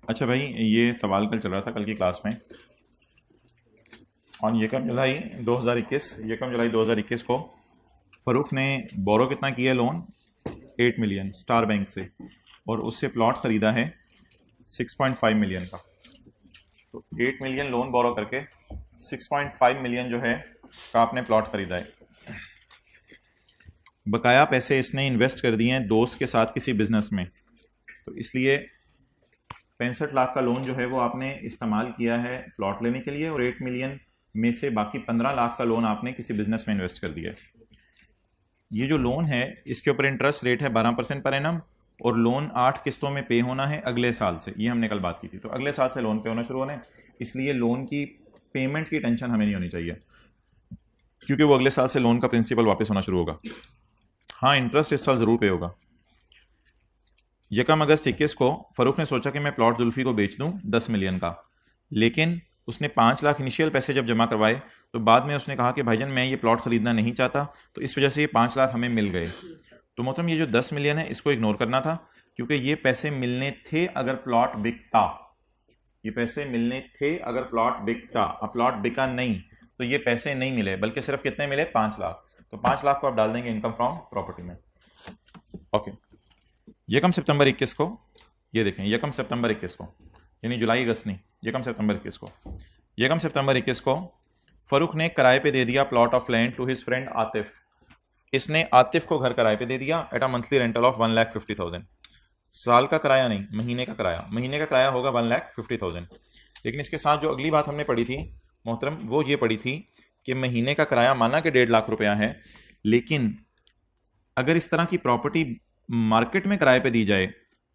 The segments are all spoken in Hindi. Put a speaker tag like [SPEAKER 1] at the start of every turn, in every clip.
[SPEAKER 1] अच्छा भाई, ये सवाल कल चल रहा था कल की क्लास में। ऑन यकम जुलाई 2021, यकम जुलाई 2021 को फ़रूख ने बोरो कितना किया लोन? 8 मिलियन स्टार बैंक से, और उससे प्लॉट ख़रीदा है 6.5 मिलियन का। तो 8 मिलियन लोन बोरो करके 6.5 मिलियन जो है का आपने प्लॉट ख़रीदा है। बकाया पैसे इसने इन्वेस्ट कर दिए हैं दोस्त के साथ किसी बिजनेस में, तो इसलिए 65 लाख का लोन जो है वो आपने इस्तेमाल किया है प्लॉट लेने के लिए, और 8 मिलियन में से बाकी 15 लाख का लोन आपने किसी बिजनेस में इन्वेस्ट कर दिया है। ये जो लोन है इसके ऊपर इंटरेस्ट रेट है 12% पर एनम, और लोन 8 किस्तों में पे होना है अगले साल से। ये हमने कल बात की थी, तो अगले साल से लोन पे होना शुरू होना है, इसलिए लोन की पेमेंट की टेंशन हमें नहीं होनी चाहिए, क्योंकि वो अगले साल से लोन का प्रिंसिपल वापस होना शुरू होगा। हाँ, इंटरेस्ट इस साल ज़रूर पे होगा। यकम अगस्त 21 को फ़रूख ने सोचा कि मैं प्लॉट जुल्फ़ी को बेच दूं 10 मिलियन का, लेकिन उसने 5 लाख इनिशियल पैसे जब जमा करवाए तो बाद में उसने कहा कि भाईजान मैं ये प्लॉट ख़रीदना नहीं चाहता, तो इस वजह से ये 5 लाख हमें मिल गए। तो मतलब ये जो 10 मिलियन है इसको इग्नोर करना था, क्योंकि ये पैसे मिलने थे अगर प्लॉट बिकता। ये पैसे मिलने थे अगर प्लॉट बिकता। अब प्लॉट बिका नहीं तो ये पैसे नहीं मिले, बल्कि सिर्फ कितने मिले? 5 लाख। तो 5 लाख को आप डाल देंगे इनकम फ्रॉम प्रॉपर्टी में। ओके, यकम सितंबर 21 को, ये देखें यकम सितंबर 21 को, यानी जुलाई अगस्त नहीं, यकम सितंबर 21 को, यकम सितंबर 21 को फ़रूख ने किराए पे दे दिया plot of land to his friend Atif. इसने आतिफ को घर किराए पे दे दिया at a monthly rental of 1,50,000। साल का किराया नहीं, महीने का किराया। महीने का किराया होगा 1,50,000। लेकिन इसके साथ जो अगली बात हमने पढ़ी थी मोहतरम, वो ये पढ़ी थी कि महीने का किराया माना कि 1.5 लाख रुपया है, लेकिन अगर इस तरह की प्रॉपर्टी मार्केट में किराए पे दी जाए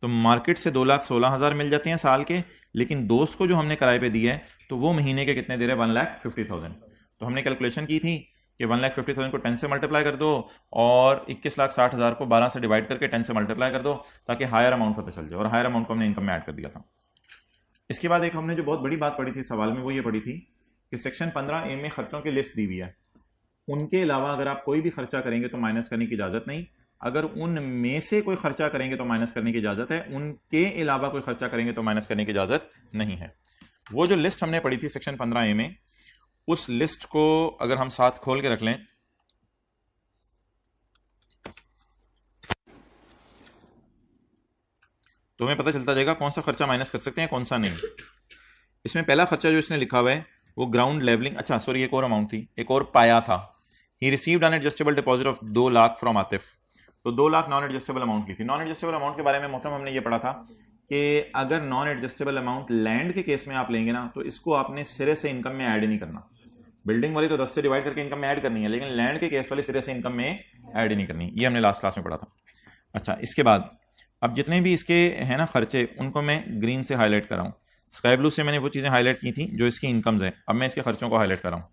[SPEAKER 1] तो मार्केट से 2,16,000 मिल जाते हैं साल के, लेकिन दोस्त को जो हमने किराए पे दिया है तो वो महीने के कितने दे रहे हैं? 1,50,000। तो हमने कैलकुलेशन की थी कि 1,50,000 को 10 से मल्टीप्लाई कर दो, और 21,60,000 को 12 से डिवाइड करके 10 से मल्टीप्लाई कर दो, ताकि हायर अमाउंट पता चल जाए, और हायर अमाउंट को हमने इनकम में ऐड कर दिया था। इसके बाद एक हमने जो बहुत बड़ी बात पढ़ी थी सवाल में, वो ये पढ़ी थी कि सेक्शन 15A में खर्चों की लिस्ट दी हुई है, उनके अलावा अगर आप कोई भी खर्चा करेंगे तो माइनस करने की इजाज़त नहीं। अगर उनमें से कोई खर्चा करेंगे तो माइनस करने की इजाज़त है, उनके अलावा कोई खर्चा करेंगे तो माइनस करने की इजाज़त नहीं है। वो जो लिस्ट हमने पढ़ी थी सेक्शन 15A में, उस लिस्ट को अगर हम साथ खोल के रख लें तो हमें पता चलता जाएगा कौन सा खर्चा माइनस कर सकते हैं कौन सा नहीं। इसमें पहला खर्चा जो इसने लिखा हुआ है वो ग्राउंड लेवलिंग, अच्छा सॉरी, एक और अमाउंट थी, एक और पाया था। He received unadjustable deposit of 2 lakh from Atif. तो 2 लाख नॉन एडजस्टेबल अमाउंट की थी। नॉन एडजस्टेबल अमाउंट के बारे में मोहतरम हमने ये पढ़ा था कि अगर नॉन एडजस्टेबल अमाउंट लैंड के केस में आप लेंगे ना, तो इसको आपने सिरे से इनकम में ऐड नहीं करना। बिल्डिंग वाली तो 10 से डिवाइड करके इनकम में ऐड करनी है, लेकिन लैंड के केस वाली सिरे से इनकम में ऐड ही नहीं करनी। ये हमने लास्ट क्लास में पढ़ा था। अच्छा, इसके बाद अब जितने भी इसके हैं ना खर्चे, उनको मैं ग्रीन से हाईलाइट कर रहा हूँ। स्काई ब्लू से मैंने वो चीज़ें हाईलाइट की थी जो इसकी इनकम्स हैं। अब मैं इसके खर्चों को हाईलाइट कर रहा हूँ।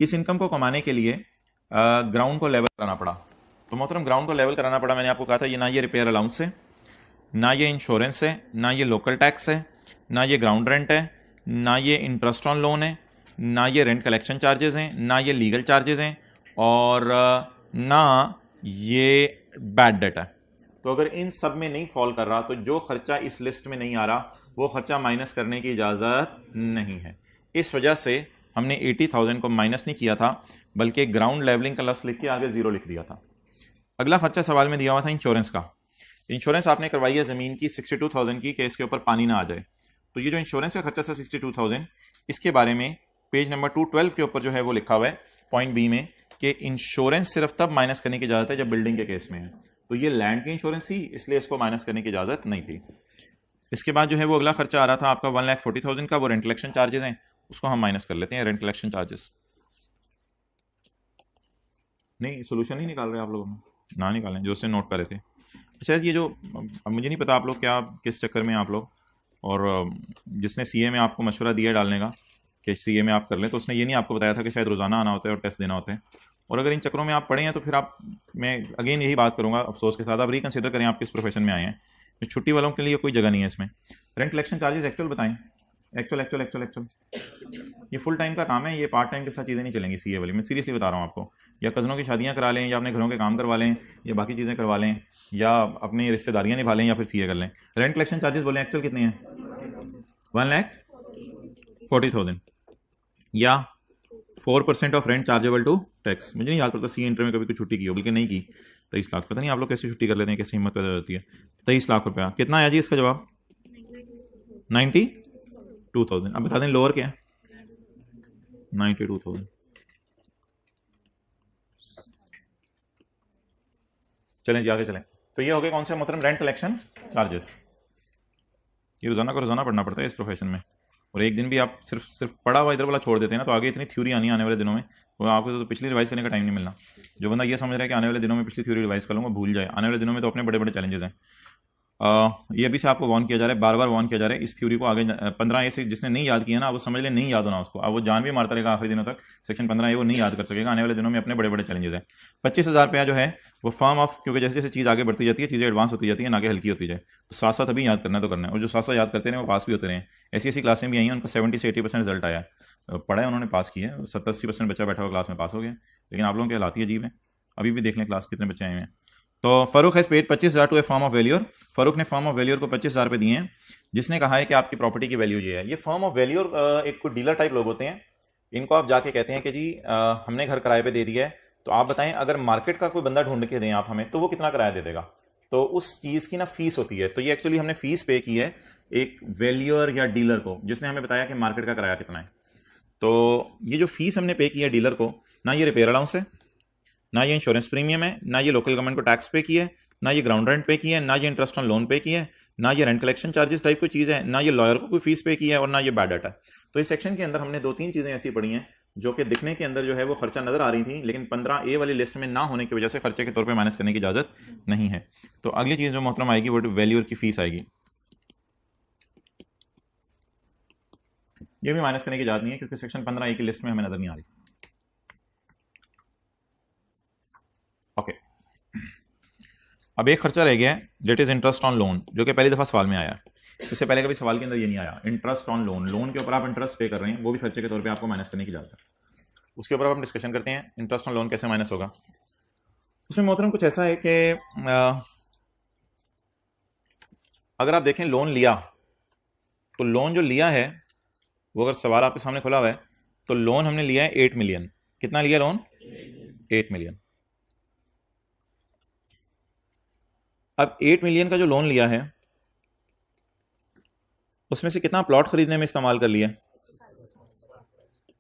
[SPEAKER 1] इस इनकम को कमाने के लिए ग्राउंड को लेवल कराना पड़ा। तो मोहतरम ग्राउंड को लेवल कराना पड़ा, मैंने आपको कहा था, ये ना ये रिपेयर अलाउंस है, ना ये इंश्योरेंस है, ना ये लोकल टैक्स है, ना ये ग्राउंड रेंट है, ना ये इंटरेस्ट ऑन लोन है, ना ये रेंट कलेक्शन चार्जेस हैं, ना ये लीगल चार्जेस हैं, और ना ये बैड डेट है। तो अगर इन सब में नहीं फॉल कर रहा तो जो खर्चा इस लिस्ट में नहीं आ रहा वो खर्चा माइनस करने की इजाज़त नहीं है। इस वजह से हमने 80,000 को माइनस नहीं किया था, बल्कि ग्राउंड लेवलिंग का लफ्ज़ लिख के आगे ज़ीरो लिख दिया था। अगला खर्चा सवाल में दिया हुआ था इंश्योरेंस का। इंश्योरेंस आपने करवाई है ज़मीन की 62,000 की, कि इसके ऊपर पानी ना आ जाए। तो ये जो इंश्योरेंस का खर्चा था 62,000, इसके बारे में पेज नंबर 212 के ऊपर जो है वो लिखा हुआ है पॉइंट बी में कि इंश्योरेंस सिर्फ तब माइनस करने की इजाज़त है जब बिल्डिंग के केस में है। तो ये लैंड की इंश्योरेंस थी, इसलिए इसको माइनस करने की इजाज़त नहीं थी। इसके बाद जो है वो अगला खर्चा आ रहा था आपका 1,40,000 का, वो रेंट कलेक्शन चार्जेस हैं, उसको हम माइनस कर लेते हैं। रेंट कलेक्शन चार्जेस नहीं, सोल्यूशन नहीं निकाल रहे आप लोग? ना निकालें, जो उससे नोट कर रहे थे। अच्छा, ये जो, अब मुझे नहीं पता आप लोग क्या किस चक्कर में आप लोग, और जिसने सीए में आपको मशवरा दिया डालने का कि सीए में आप कर लें, तो उसने ये नहीं आपको बताया था कि शायद रोज़ाना आना होता है और टेस्ट देना होता है। और अगर इन चक्रों में आप पढ़े हैं तो फिर आप, मैं अगेन यही बात करूंगा अफसोस के साथ, आप रिकन्सिडर करें आप किस प्रोफेशन में आए हैं। छुट्टी वालों के लिए कोई जगह नहीं है इसमें। रेंट कलेक्शन चार्जेस एक्चुअल बताएं, एक्चुअल एक्चुअल एक्चुअल एक्चुअल। ये फुल टाइम का काम है, ये पार्ट टाइम के साथ चीज़ें नहीं चलेंगी सीए वाली, मैं सीरियसली बता रहा हूँ आपको। या कज़नों की शादियाँ करा लें, या अपने घरों के काम करवा लें, या बाकी चीज़ें करवा लें, या अपनी रिश्तेदारियाँ निभा लें, या फिर सीए कर लें। रेंट कलेक्शन चार्जेस बोलें एक्चुअल कितने हैं? 1,40,000 या 4% of rent chargeable to tax. मुझे नहीं याद पड़ता सी इंटर में कभी कोई छुट्टी की हो, बल्कि नहीं की। 23 लाख, पता नहीं आप लोग कैसे छुट्टी कर लेते हैं, कैसे हिम्मत पैदा होती है। 23 लाख रुपया कितना आया जी इसका जवाब? 92,000। अब बता दें लोअर क्या है? 92,000। चलें जी आगे चलें। तो ये हो गए कौन से मोहतरम? Rent collection charges. ये रोजाना को रोजाना पढ़ना पड़ता है इस प्रोफेशन में, और एक दिन भी आप सिर्फ पढ़ा हुआ इधर वाला छोड़ देते हैं ना, तो आगे इतनी थ्योरी आने वाले दिनों में, वो आपको तो पिछली रिवाइज करने का टाइम नहीं मिलना। जो बंदा ये समझ रहा है कि आने वाले दिनों में पिछली थ्योरी रिवाइज कर लूँगा, भूल जाए। आने वाले दिनों में तो अपने बड़े बड़े चैलेंजेस हैं। ये अभी से आपको वार्न किया जा रहा है, बार बार वार्न किया जा रहा है। इस थ्योरी को आगे 15A से जिसने नहीं याद किया ना, वो समझ ले नहीं याद होना उसको। अब वो जान भी मारता रहेगा आखिरी दिनों तक, सेक्शन 15A वो नहीं याद कर सकेगा। आने वाले दिनों में अपने बड़े बड़े चैलेंजेस हैं। 25,000 रुपया जो है वो फॉर्म ऑफ, क्योंकि जैसे जैसे चीज़ आगे बढ़ती जाती है, चीज़ें एडवांस होती जाती है, ना कि हल्की होती जाए, तो साथ साथ अभी याद करना तो करना है। और जो साथ साथ याद करते हैं वो पास भी होते रहे। ऐसी ऐसी क्लासें भी आई हैं उनका 70 से 80% रिजल्ट आया है, पढ़ा है उन्होंने, पास किया है। 70-80% बच्चा बैठा हुआ क्लास में पास हो गया। लेकिन आप लोगों के हालात ही अजीब है। अभी भी देख लें क्लास कितने बच्चे आए हुए हैं। तो Farooq has paid 25,000 to a firm of valuer. Farooq ने फॉर्म ऑफ वैल्यूर को 25,000 रुपये दिए हैं, जिसने कहा है कि आपकी प्रॉपर्टी की वैल्यू ये है। ये फॉर्म ऑफ वैल्यूर एक कोई डीलर टाइप लोग होते हैं, इनको आप जाके कहते हैं कि जी हमने घर किराए पे दे दिया है, तो आप बताएं अगर मार्केट का कोई बंदा ढूंढ के दें आप हमें, तो वो कितना किराया दे देगा। तो उस चीज़ की ना फीस होती है। तो ये एक्चुअली हमने फीस पे की है एक वैल्यूअर या डीलर को, जिसने हमें बताया कि मार्केट का किराया कितना है। तो ये जो फीस हमने पे की है डीलर को, ना ये रिपेयर अलाउंस है, ना ये इंश्योरेंस प्रीमियम है, ना ये लोकल गवर्नमेंट को टैक्स पे किया है, ना ये ग्राउंड रेंट पे किया है, ना ये इंटरेस्ट ऑन लोन पे किया है, ना ये रेंट कलेक्शन चार्जेस टाइप कोई चीज़ है, ना ये लॉयर को कोई फीस पे किया है, और ना ये बैड डाटा। तो इस सेक्शन के अंदर हमने 2-3 चीज़ें ऐसी पढ़ी हैं जो कि दिखने के अंदर जो है वो खर्चा नजर आ रही थी, लेकिन 15A वाली लिस्ट में ना होने की वजह से खर्चे के तौर पे माइनस करने की इजाजत नहीं है। तो अगली चीज़ जो मोहतरम आएगी वो वैल्यूअर की फीस आएगी। ये भी माइनस करने की इजाजत नहीं है, क्योंकि सेक्शन 15A की लिस्ट में हमें नजर नहीं आ रही। ओके, अब एक खर्चा रह गया है, that is interest on loan, जो कि पहली दफा सवाल में आया। इससे पहले कभी सवाल के अंदर ये नहीं आया। इंटरेस्ट ऑन लोन, लोन के ऊपर आप इंटरेस्ट पे कर रहे हैं, वो भी खर्चे के तौर पे आपको माइनस करने की इजाजत है। उसके ऊपर हम डिस्कशन करते हैं इंटरेस्ट ऑन लोन कैसे माइनस होगा। उसमें मोहतरम कुछ ऐसा है कि अगर आप देखें लोन लिया, तो लोन जो लिया है वो, अगर सवाल आपके सामने खुला हुआ है, तो लोन हमने लिया है 8 मिलियन। कितना लिया लोन? 8 मिलियन। अब 8 मिलियन का जो लोन लिया है, उसमें से कितना प्लॉट खरीदने में इस्तेमाल कर लिया?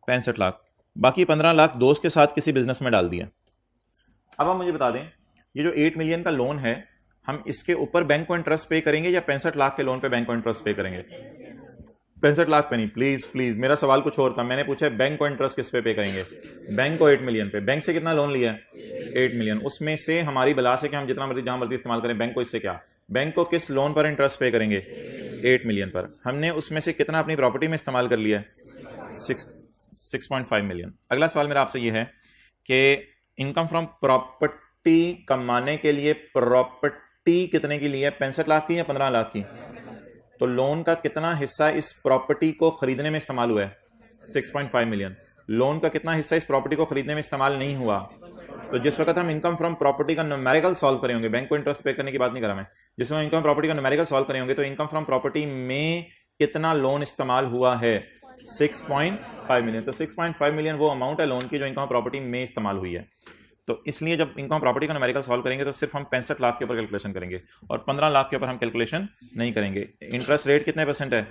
[SPEAKER 1] 65 लाख। बाकी 15 लाख दोस्त के साथ किसी बिजनेस में डाल दिया। अब आप मुझे बता दें, ये जो 8 मिलियन का लोन है, हम इसके ऊपर बैंक को इंटरेस्ट पे करेंगे या 65 लाख के लोन पे बैंक को इंटरेस्ट पे करेंगे? 65 लाख पे नहीं, प्लीज प्लीज, मेरा सवाल कुछ और था। मैंने पूछा बैंक को इंटरेस्ट किस पे करेंगे? बैंक को 8 मिलियन पे। बैंक से कितना लोन लिया है? 8 मिलियन। उसमें से हमारी बला से कि हम जितना मर्जी जहां मर्जी इस्तेमाल करें, बैंक को इससे क्या? बैंक को किस लोन पर इंटरेस्ट पे करेंगे? 8 मिलियन पर। हमने उसमें से कितना अपनी प्रॉपर्टी में इस्तेमाल कर लिया? 6.5 मिलियन। अगला सवाल मेरा आपसे यह है कि इनकम फ्रॉम प्रॉपर्टी कमाने के लिए प्रॉपर्टी कितने की ली है? 65 लाख की या 15 लाख की? तो लोन का कितना हिस्सा इस प्रॉपर्टी को खरीदने में इस्तेमाल हुआ है? 6.5 मिलियन। लोन का कितना हिस्सा इस प्रॉपर्टी को खरीदने में इस्तेमाल नहीं हुआ? तो जिस वक्त हम इनकम फ्रॉम प्रॉपर्टी का न्यूमेरिकल सॉल्व करे होंगे, बैंक को इंटरेस्ट पे करने की बात नहीं कर रहा मैं, जिसमें इनकम प्रॉपर्टी का न्यूमेरिकल सॉल्व करे होंगे, तो इनकम फ्रॉम प्रॉपर्टी में कितना लोन इस्तेमाल हुआ है? 6.5 मिलियन। तो 6.5 मिलियन वो अमाउंट है लोन की जो इनकम प्रॉपर्टी में इस्तेमाल हुई है। तो इसलिए जब इनकम प्रॉपर्टी का न्यूमेरिकल सॉल्व करेंगे तो सिर्फ हम 65 लाख के ऊपर कैलकुलेशन करेंगे, और 15 लाख के ऊपर हम कैलकुलेशन नहीं करेंगे। इंटरेस्ट रेट कितने परसेंट है?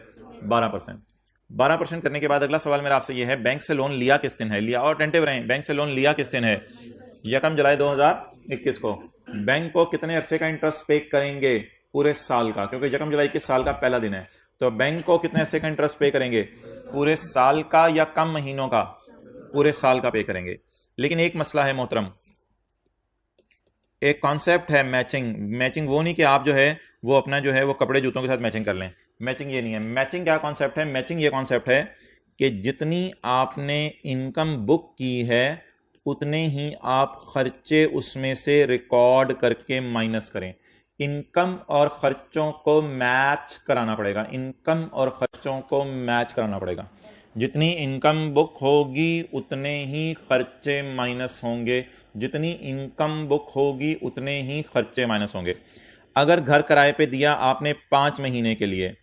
[SPEAKER 1] 12%। 12% करने के बाद अगला सवाल मेरा आपसे यह है, बैंक से लोन लिया किस दिन है? लिया, और अटेंटिव रहें, बैंक से लोन लिया किस दिन है? 1 जुलाई 2021 को। बैंक को कितने अरसे का इंटरेस्ट पे करेंगे? पूरे साल का, क्योंकि 1 जुलाई के साल का पहला दिन है। तो बैंक को कितने अरसे का इंटरेस्ट पे करेंगे? पूरे साल का या कम महीनों का? पूरे साल का पे करेंगे। लेकिन एक मसला है मोहतरम, एक कॉन्सेप्ट है मैचिंग। मैचिंग वो नहीं कि आप जो है वो अपना जो है वो कपड़े जूतों के साथ मैचिंग कर लें। मैचिंग ये नहीं है। मैचिंग क्या कॉन्सेप्ट है? मैचिंग ये कॉन्सेप्ट है कि जितनी आपने इनकम बुक की है उतने ही आप खर्चे उसमें से रिकॉर्ड करके माइनस करें। इनकम और खर्चों को मैच कराना पड़ेगा। इनकम और खर्चों को मैच कराना पड़ेगा। जितनी इनकम बुक होगी उतने ही खर्चे माइनस होंगे, जितनी इनकम बुक होगी उतने ही खर्चे माइनस होंगे। अगर घर किराए पे दिया आपने 5 महीने के लिए,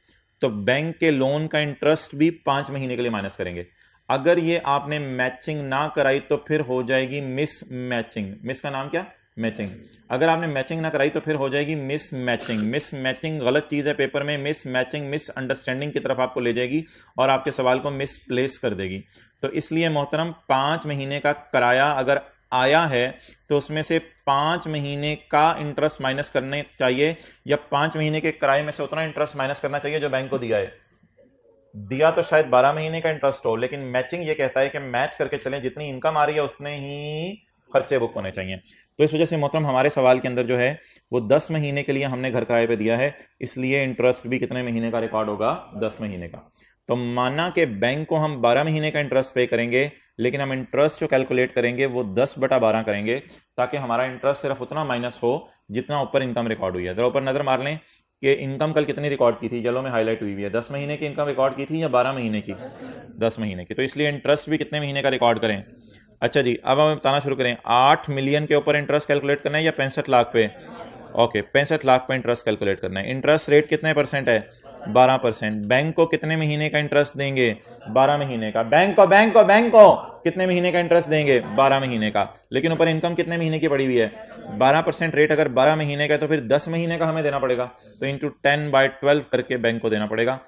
[SPEAKER 1] तो बैंक के लोन का इंटरेस्ट भी 5 महीने के लिए माइनस करेंगे। अगर ये आपने मैचिंग ना कराई तो फिर हो जाएगी मिस मैचिंग। मिस का नाम क्या? मैचिंग। अगर आपने मैचिंग ना कराई तो फिर हो जाएगी मिस मैचिंग। मिस मैचिंग गलत चीज है पेपर में। मिस मैचिंग मिस अंडरस्टैंडिंग की तरफ आपको ले जाएगी और आपके सवाल को मिस प्लेस कर देगी। तो इसलिए मोहतरम 5 महीने का किराया अगर आया है तो उसमें से 5 महीने का इंटरेस्ट माइनस करने चाहिए, या 5 महीने के किराए में से उतना इंटरेस्ट माइनस करना चाहिए जो बैंक को दिया है। दिया तो शायद 12 महीने का इंटरेस्ट हो, लेकिन मैचिंग ये कहता है कि मैच करके चलें, जितनी इनकम आ रही है उतने ही खर्चे बुक होने चाहिए। तो इस वजह से मोहतरम हमारे सवाल के अंदर जो है वो 10 महीने के लिए हमने घर किराए पे दिया है, इसलिए इंटरेस्ट भी कितने महीने का रिकॉर्ड होगा? 10 महीने का। तो माना कि बैंक को हम 12 महीने का इंटरेस्ट पे करेंगे, लेकिन हम इंटरेस्ट जो कैलकुलेट करेंगे वो 10/12 करेंगे, ताकि हमारा इंटरेस्ट सिर्फ उतना माइनस हो जितना ऊपर इनकम रिकॉर्ड हुई है। जरा ऊपर नजर मार लें कि इनकम कल कितनी रिकॉर्ड की थी, येलो में हाईलाइट हुई है। 10 महीने की इनकम रिकॉर्ड की थी या 12 महीने की? 10 महीने की। तो इसलिए इंटरेस्ट भी कितने महीने का रिकॉर्ड करें? अच्छा जी, अब हम बताना शुरू करें। 8 मिलियन के ऊपर इंटरेस्ट कैलकुलेट करना है या 65 लाख पे? ओके, 65 लाख पे इंटरेस्ट कैलकुलेट करना है। इंटरेस्ट रेट कितने परसेंट है? 12%। बैंक को कितने महीने का इंटरेस्ट देंगे? 12 महीने का। बैंक को कितने महीने का इंटरेस्ट देंगे? 12 महीने का। लेकिन ऊपर इनकम कितने महीने की पड़ी हुई है? 12% रेट अगर 12 महीने का है तो फिर 10 महीने का हमें देना पड़ेगा, तो इंटू 10/12 करके बैंक को देना पड़ेगा।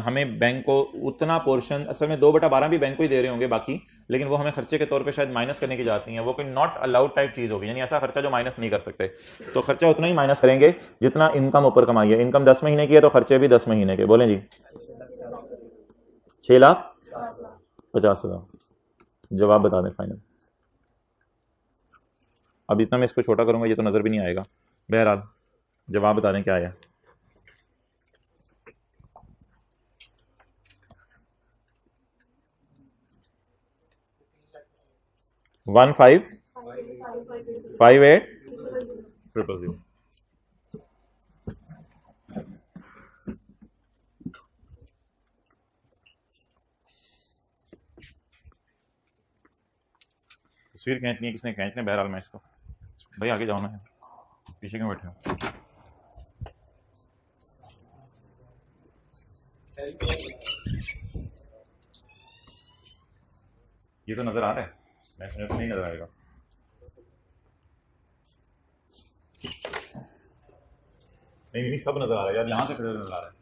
[SPEAKER 1] हमें बैंक को उतना पोर्शन, असल में 2/12 भी बैंक को ही दे रहे होंगे बाकी, लेकिन वो हमें खर्चे के तौर पे शायद माइनस करने की जाती है। वो कोई नॉट अलाउड टाइप चीज होगी, यानी ऐसा खर्चा जो माइनस नहीं कर सकते। तो खर्चा उतना ही माइनस करेंगे जितना इनकम ऊपर कमाई है। इनकम 10 महीने की है तो खर्चे भी 10 महीने के। बोलें जी, 6,50,000। जवाब बता दें फाइनल। अब इतना मैं इसको छोटा करूंगा ये तो नजर भी नहीं आएगा। बहरहाल जवाब बता दें क्या आया। 1558,000। तस्वीर खींचनी है, किसने खींचने? बहरहाल मैं इसको, भाई आगे जाओ ना, पीछे क्यों बैठे हो? ये तो नजर आ रहा है, मैं तो नहीं नजर आएगा। नहीं सब नजर आ रहा है यार, यहां से खड़े नजर आ रहा है।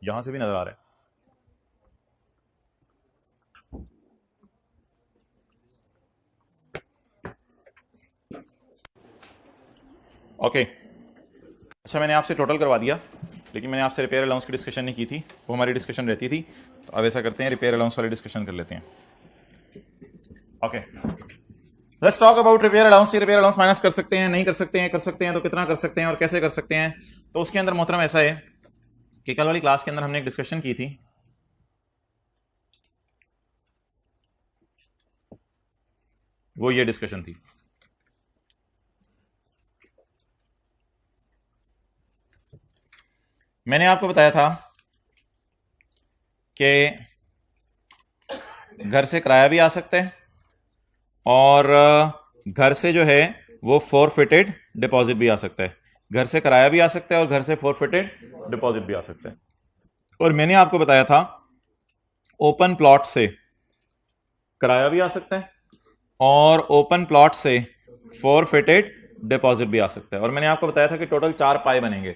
[SPEAKER 1] यहां से भी नजर आ रहा है। ओके अच्छा, मैंने आपसे टोटल करवा दिया, लेकिन मैंने आपसे रिपेयर अलाउंस की डिस्कशन नहीं की थी, वो हमारी डिस्कशन रहती थी। तो अब ऐसा करते हैं, रिपेयर अलाउंस वाली डिस्कशन कर लेते हैं। Okay, let's talk about repair allowance. Repair allowance minus कर सकते हैं, नहीं कर सकते हैं, कर सकते हैं तो कितना कर सकते हैं और कैसे कर सकते हैं? तो उसके अंदर मोहतरम ऐसा है कि कल वाली क्लास के अंदर हमने एक डिस्कशन की थी, वो ये डिस्कशन थी। मैंने आपको बताया था कि घर से किराया भी आ सकता है और घर से जो है वो फोरफिटेड डिपॉजिट भी आ सकता है। घर से किराया भी आ सकता है और घर से फोरफिटेड डिपॉजिट भी आ सकता है। और मैंने आपको बताया था ओपन प्लॉट से किराया भी आ सकता है और ओपन प्लॉट से फोरफिटेड डिपॉजिट भी आ सकता है। और मैंने आपको बताया था कि टोटल 4 पाए बनेंगे।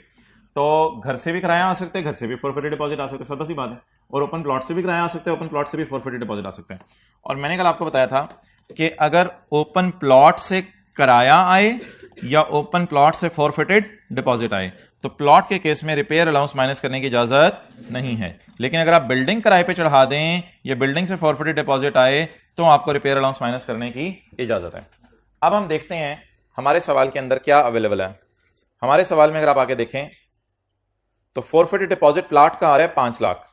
[SPEAKER 1] तो घर से भी किराया आ सकते हैं, घर से भी फोरफिटेड डिपॉजिट आ सकते हैं, सीधा सी बात है। और ओपन प्लॉट से भी किराया आ सकता है, ओपन प्लॉट से भी फोरफिटेड डिपॉजिट आ सकते हैं। और मैंने कल आपको बताया था कि अगर ओपन प्लॉट से किराया आए या ओपन प्लॉट से फोरफिटेड डिपॉजिट आए तो प्लॉट के केस में रिपेयर अलाउंस माइनस करने की इजाजत नहीं है। लेकिन अगर आप बिल्डिंग किराए पे चढ़ा दें या बिल्डिंग से फोरफिटेड डिपॉजिट आए तो आपको रिपेयर अलाउंस माइनस करने की इजाजत है। अब हम देखते हैं हमारे सवाल के अंदर क्या अवेलेबल है। हमारे सवाल में अगर आप आगे देखें तो फोरफिटेड डिपॉजिट प्लॉट का आ रहा है 5 लाख,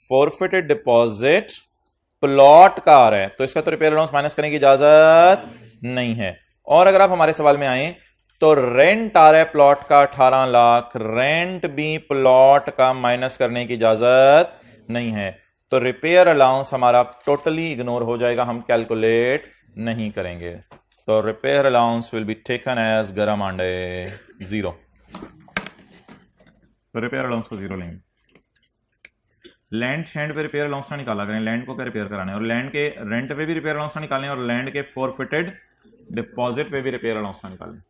[SPEAKER 1] फोरफिटेड डिपॉजिट प्लॉट का आ रहा है, तो इसका तो रिपेयर अलाउंस माइनस करने की इजाजत नहीं है। और अगर आप हमारे सवाल में आए तो रेंट आ रहा है प्लॉट का 18 लाख, रेंट भी प्लॉट का माइनस करने की इजाजत नहीं है। तो रिपेयर अलाउंस हमारा टोटली इग्नोर हो जाएगा, हम कैलकुलेट नहीं करेंगे। तो repair allowance will be taken as गरमांडे 0। तो रिपेयर अलाउंस को 0 लेंगे। लैंड शैंड पे रिपेयर अलाउंस ना निकाला करें, लैंड को क्या रिपेयर कराना है, और लैंड के रेंट पे भी रिपेयर अलाउंस ना निकालें, और लैंड के फॉरफिटेड डिपॉजिट पे भी रिपेयर अलाउंस ना निकालें।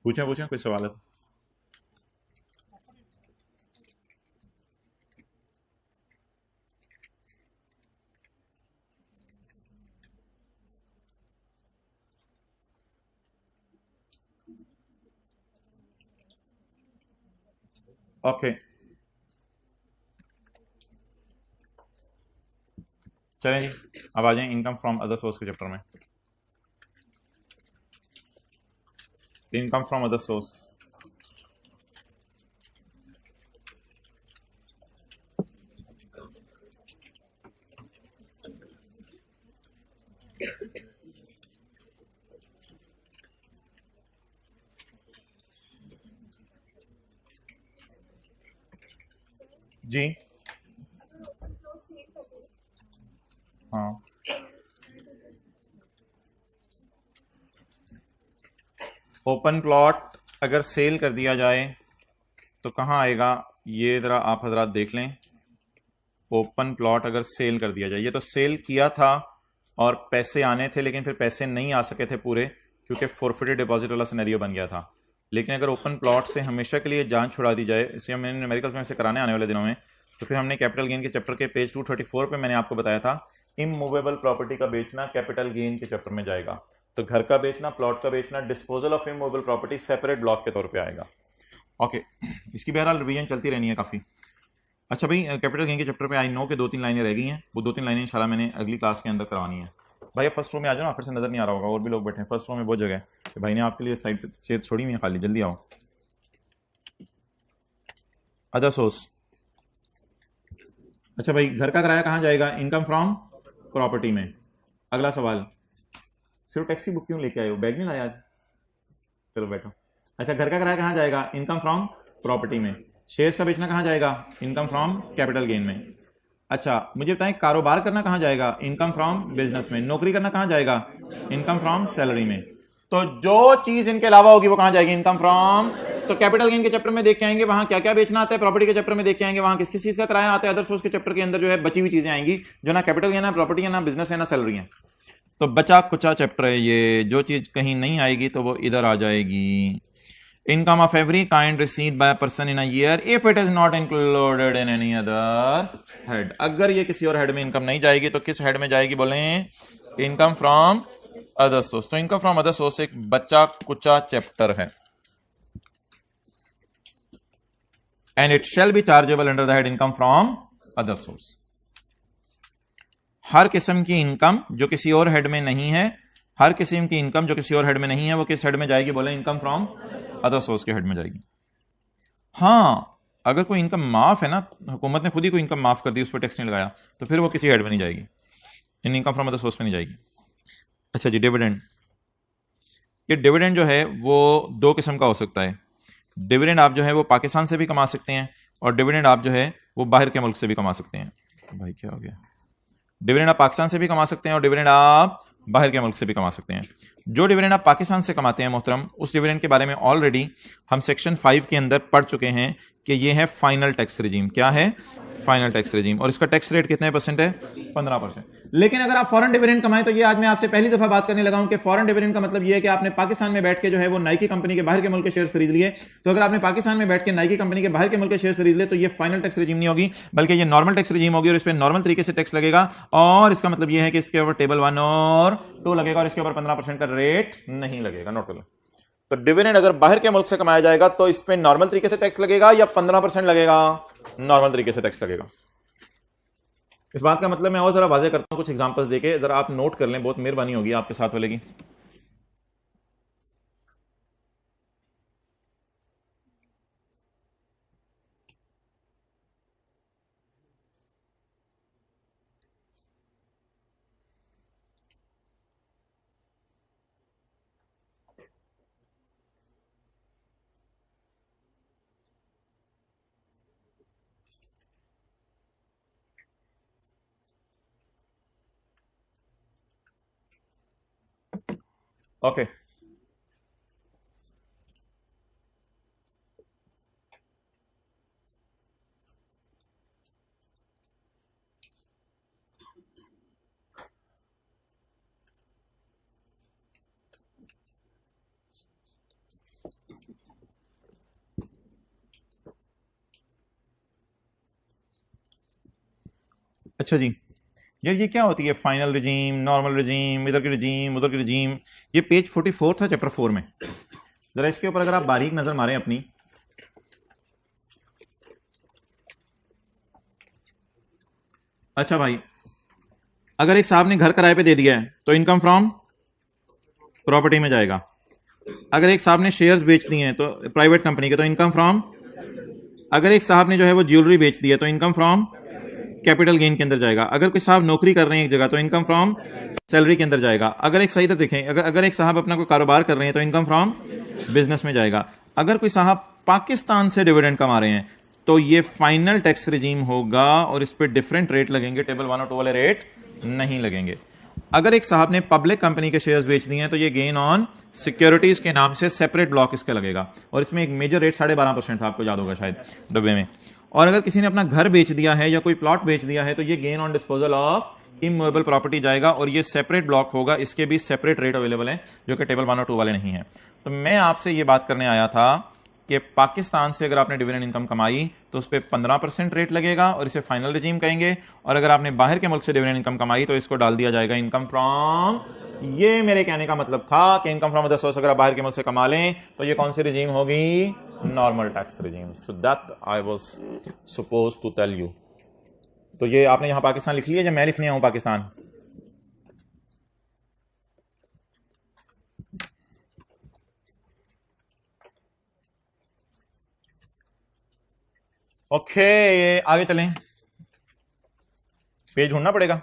[SPEAKER 1] पूछें पूछें कोई सवाल है तो। ओके चलें जी, अब आ जाएं इनकम फ्रॉम अदर सोर्स के चैप्टर में। इनकम फ्रॉम अदर सोर्स, जी हाँ। ओपन प्लॉट अगर सेल कर दिया जाए तो कहाँ आएगा, ये ज़रा आप हजरात देख लें। ओपन प्लॉट अगर सेल कर दिया जाए, ये तो सेल किया था और पैसे आने थे, लेकिन फिर पैसे नहीं आ सके थे पूरे, क्योंकि फॉरफिटेड डिपॉजिट वाला सिनेरियो बन गया था। लेकिन अगर ओपन प्लॉट से हमेशा के लिए जान छुड़ा दी जाए, इसे हमने न्यूमेरिकल्स में से कराने आने वाले दिनों में, तो फिर हमने कैपिटल गेन के चैप्टर के पेज 234 पे मैंने आपको बताया था, इमूवेबल प्रॉपर्टी का बेचना कैपिटल गेन के चैप्टर में जाएगा। तो घर का बेचना, प्लॉट का बेचना, disposal of immovable property separate block के तौर पर आएगा। ओके, इसकी बहरहाल रिवीजन चलती रहनी है काफ़ी। अच्छा भाई, कैपिटल गेन के चैप्टर पे आई नो के 2-3 लाइनें रह गई हैं, वो 2-3 लाइनें इंशाल्लाह मैंने अगली क्लास के अंदर करवानी है। भाई फर्स्ट रो में आ जाओ ना, फिर से नज़र नहीं आ रहा होगा, और भी लोग बैठे हैं फर्स्ट रो में, बहुत जगह है। भाई ने आपके लिए साइड पे चेयर छोड़ी हुई है खाली, जल्दी आओ। अदर सोर्स, अच्छा भाई घर का किराया कहाँ जाएगा, इनकम फ्रॉम प्रॉपर्टी में। अगला सवाल, सिर्फ टैक्सी बुक क्यों लेके आए हो, बैग नहीं लाया आज, चलो बैठो। अच्छा, घर का किराया कहाँ जाएगा, इनकम फ्रॉम प्रॉपर्टी में। शेयर्स का बेचना कहाँ जाएगा, इनकम फ्रॉम कैपिटल गेन में। अच्छा मुझे बताएं, कारोबार करना कहाँ जाएगा, इनकम फ्रॉम बिजनेस में। नौकरी करना कहाँ जाएगा, इनकम फ्रॉम सैलरी में। तो जो चीज इनके अलावा होगी वो कहाँ जाएगी, इनकम फ्रॉम। तो कैपिटल गेन के चैप्टर में देख के आएंगे वहां क्या क्या बेचना आता है, प्रॉपर्टी के चैप्टर में देख के आएंगे वहां किस किस चीज का किराया आता है। अदर सोर्स के चैप्टर के अंदर जो है बची हुई चीजें आएंगी, जो ना कैपिटल गेन है, प्रॉपर्टी है, ना बिजनेस है, ना सैलरी है। तो बचा कुचा चैप्टर है ये, जो चीज कहीं नहीं आएगी तो वो इधर आ जाएगी। Income of every kind received by a person in a year if it is not included in any other head। अगर ये किसी और हेड में इनकम नहीं जाएगी तो किस हेड में जाएगी, बोले इनकम फ्रॉम अदर सोर्स। तो इनकम फ्रॉम अदर सोर्स एक बच्चा कुचा चैप्टर है, and it shall be chargeable under the head income from other source. हर किस्म की इनकम जो किसी और हेड में नहीं है, हर किस्म की इनकम जो किसी और हेड में नहीं है, वो किस हेड में जाएगी, बोले इनकम फ्रॉम अदर सोर्स के हेड में जाएगी। हाँ, अगर कोई इनकम माफ है ना, हुकूमत ने खुद ही कोई इनकम माफ कर दी, उस पर टैक्स नहीं लगाया, तो फिर वो किसी हेड में नहीं जाएगी, इन इनकम फ्रॉम अदर सोर्स में नहीं जाएगी। अच्छा जी, डिविडेंड। ये डिविडेंड जो है वो दो किस्म का हो सकता है। डिविडेंड आप जो है वो पाकिस्तान से भी कमा सकते हैं, और डिविडेंड आप जो है वो बाहर के मुल्क से भी कमा सकते हैं। भाई क्या हो गया, डिविडेंड आप पाकिस्तान से भी कमा सकते हैं और डिविडेंड आप बाहर के मुल्क से भी कमा सकते हैं। जो डिविडेंड आप पाकिस्तान से कमाते हैं मोहतरम, उस डिविडेंड के बारे में ऑलरेडी हम सेक्शन 5 के अंदर पढ़ चुके हैं कि ये है फाइनल टैक्स रिजीम। क्या है, फाइनल टैक्स रिजीम, और इसका टैक्स रेट कितने परसेंट है, 15%। लेकिन अगर आप फॉरेन डिविडेंड कमाएं, तो ये आज मैं आपसे पहली दफा बात करने लगा हूं कि फॉरेन डिविडेंड का मतलब ये है कि आपने पाकिस्तान में बैठ के जो है वो नाइकी कंपनी के बाहर के मुल्क के शेयर्स खरीद लिए। तो अगर आपने पाकिस्तान में बैठ के नाइकी कंपनी के बाहर के मुल्क के शेयर्स खरीद लिए, तो ये फाइनल टैक्स रिजीम नहीं होगी, बल्कि ये नॉर्मल टैक्स रिजीम होगी, और इस पर नॉर्मल तरीके से टैक्स लगेगा। और इसका मतलब ये है कि इसके ऊपर टेबल 1 और 2 लगेगा, और इसके ऊपर 15% का रेट नहीं लगेगा, नोट कर लो। तो डिविडेंड अगर बाहर के मुल्क से कमाया जाएगा तो इस पे नॉर्मल तरीके से टैक्स लगेगा या 15% लगेगा, नॉर्मल तरीके से टैक्स लगेगा। इस बात का मतलब मैं और जरा वाज़ेह करता हूं कुछ एग्जांपल्स देके, जरा आप नोट कर लें, बहुत मेहरबानी होगी आपके साथ वाले की। ओके अच्छा जी, यार ये क्या होती है फाइनल रिजीम, नॉर्मल रिजीम, इधर की रिजीम, उधर की रिजीम? ये पेज 44 था चैप्टर 4 में। जरा इसके ऊपर अगर आप बारीक नजर मारें अपनी, अच्छा भाई, अगर एक साहब ने घर किराए पे दे दिया है तो इनकम फ्रॉम प्रॉपर्टी में जाएगा। अगर एक साहब ने शेयर्स बेच दिए हैं तो प्राइवेट कंपनी के, तो इनकम फ्रॉम, अगर एक साहब ने जो है वो ज्वेलरी बेच दी है तो इनकम फ्रॉम कैपिटल गेन के अंदर जाएगा। अगर कोई साहब नौकरी कर रहे हैं एक जगह तो इनकम फ्रॉम सैलरी के अंदर जाएगा। अगर एक सही तरह देखें, अगर एक साहब अपना कोई कारोबार कर रहे हैं तो इनकम फ्रॉम बिजनेस में जाएगा। अगर कोई साहब पाकिस्तान से डिविडेंड कमा रहे हैं तो ये फाइनल टैक्स रिजीम होगा और इस पर डिफरेंट रेट लगेंगे, टेबल 1 और 2 वाले रेट नहीं लगेंगे। अगर एक साहब ने पब्लिक कंपनी के शेयर्स बेच दिए हैं तो ये गेन ऑन सिक्योरिटीज के नाम से सेपरेट ब्लॉक इसका लगेगा, और इसमें एक मेजर रेट 12.5% था, आपको याद होगा शायद डब्बे में। और अगर किसी ने अपना घर बेच दिया है या कोई प्लॉट बेच दिया है तो ये gain on disposal of immovable property जाएगा, और ये सेपरेट ब्लॉक होगा, इसके भी सेपरेट रेट अवेलेबल है जो कि टेबल 1 और 2 वाले नहीं है। तो मैं आपसे ये बात करने आया था कि पाकिस्तान से अगर आपने डिविडेंड इनकम कमाई तो उस पर 15% रेट लगेगा और इसे फाइनल रिजीम कहेंगे, और अगर आपने बाहर के मुल्क से डिविडेंड इनकम कमाई तो इसको डाल दिया जाएगा इनकम फ्रॉम। ये मेरे कहने का मतलब था कि इनकम फ्रॉम अदर सोर्स अगर आप बाहर के मुल्क से कमा लें तो ये कौन सी रिजीम होगी? Normal tax regime. So that I was suppose to tell you. तो ये आपने यहां पाकिस्तान लिख लिया, जब मैं लिखने आऊं पाकिस्तान। ओके आगे चलें, पेज ढूंढना पड़ेगा।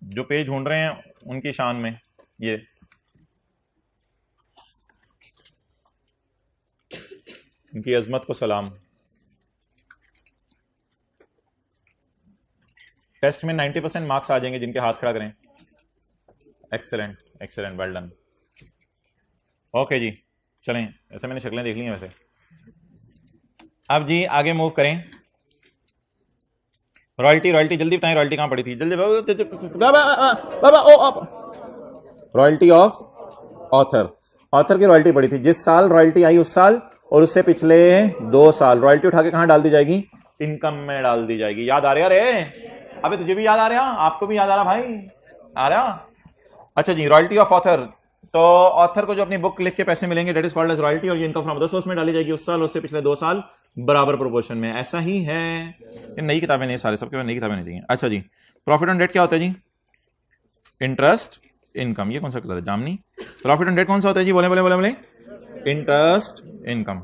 [SPEAKER 1] जो पेज ढूंढ रहे हैं उनकी शान में ये इनकी अजमत को सलाम। टेस्ट में 90% मार्क्स आ जाएंगे जिनके हाथ खड़ा करें। Excellent excellent, well done. Okay जी चलें, ऐसे मैंने शक्लें देख ली हैं वैसे। अब जी आगे मूव करें। रॉयल्टी, रॉयल्टी जल्दी बताएं, रॉयल्टी कहां पड़ी थी? जल्दी रॉयल्टी ऑफ ऑथर, ऑथर की रॉयल्टी पड़ी थी। जिस साल रॉयल्टी आई उस साल और उससे पिछले 2 साल रॉयल्टी उठा के कहां डाल दी जाएगी? इनकम में डाल दी जाएगी। याद आ रहा रे? अबे तुझे भी याद आ रहा, आपको भी याद आ रहा भाई, आ रहा? अच्छा जी, रॉयल्टी ऑफ ऑथर, तो ऑथर को जो अपनी बुक लिख के पैसे मिलेंगे that is called as royalty, और ये इनकम फ्रॉम अदर सोर्स में डाली जाएगी उस साल, उससे पिछले 2 साल बराबर प्रोपोर्शन में। ऐसा ही है। ये नई किताबें नहीं, सारे सबके पास नई किताबें नहीं चाहिए। अच्छा जी, प्रॉफिट ऑन डेट क्या होता है जी? Interest income. ये कौन सा कलर है? जामनी। प्रॉफिट ऑन डेट कौन सा होता है जी? बोले बोले बोले बोले। Interest income.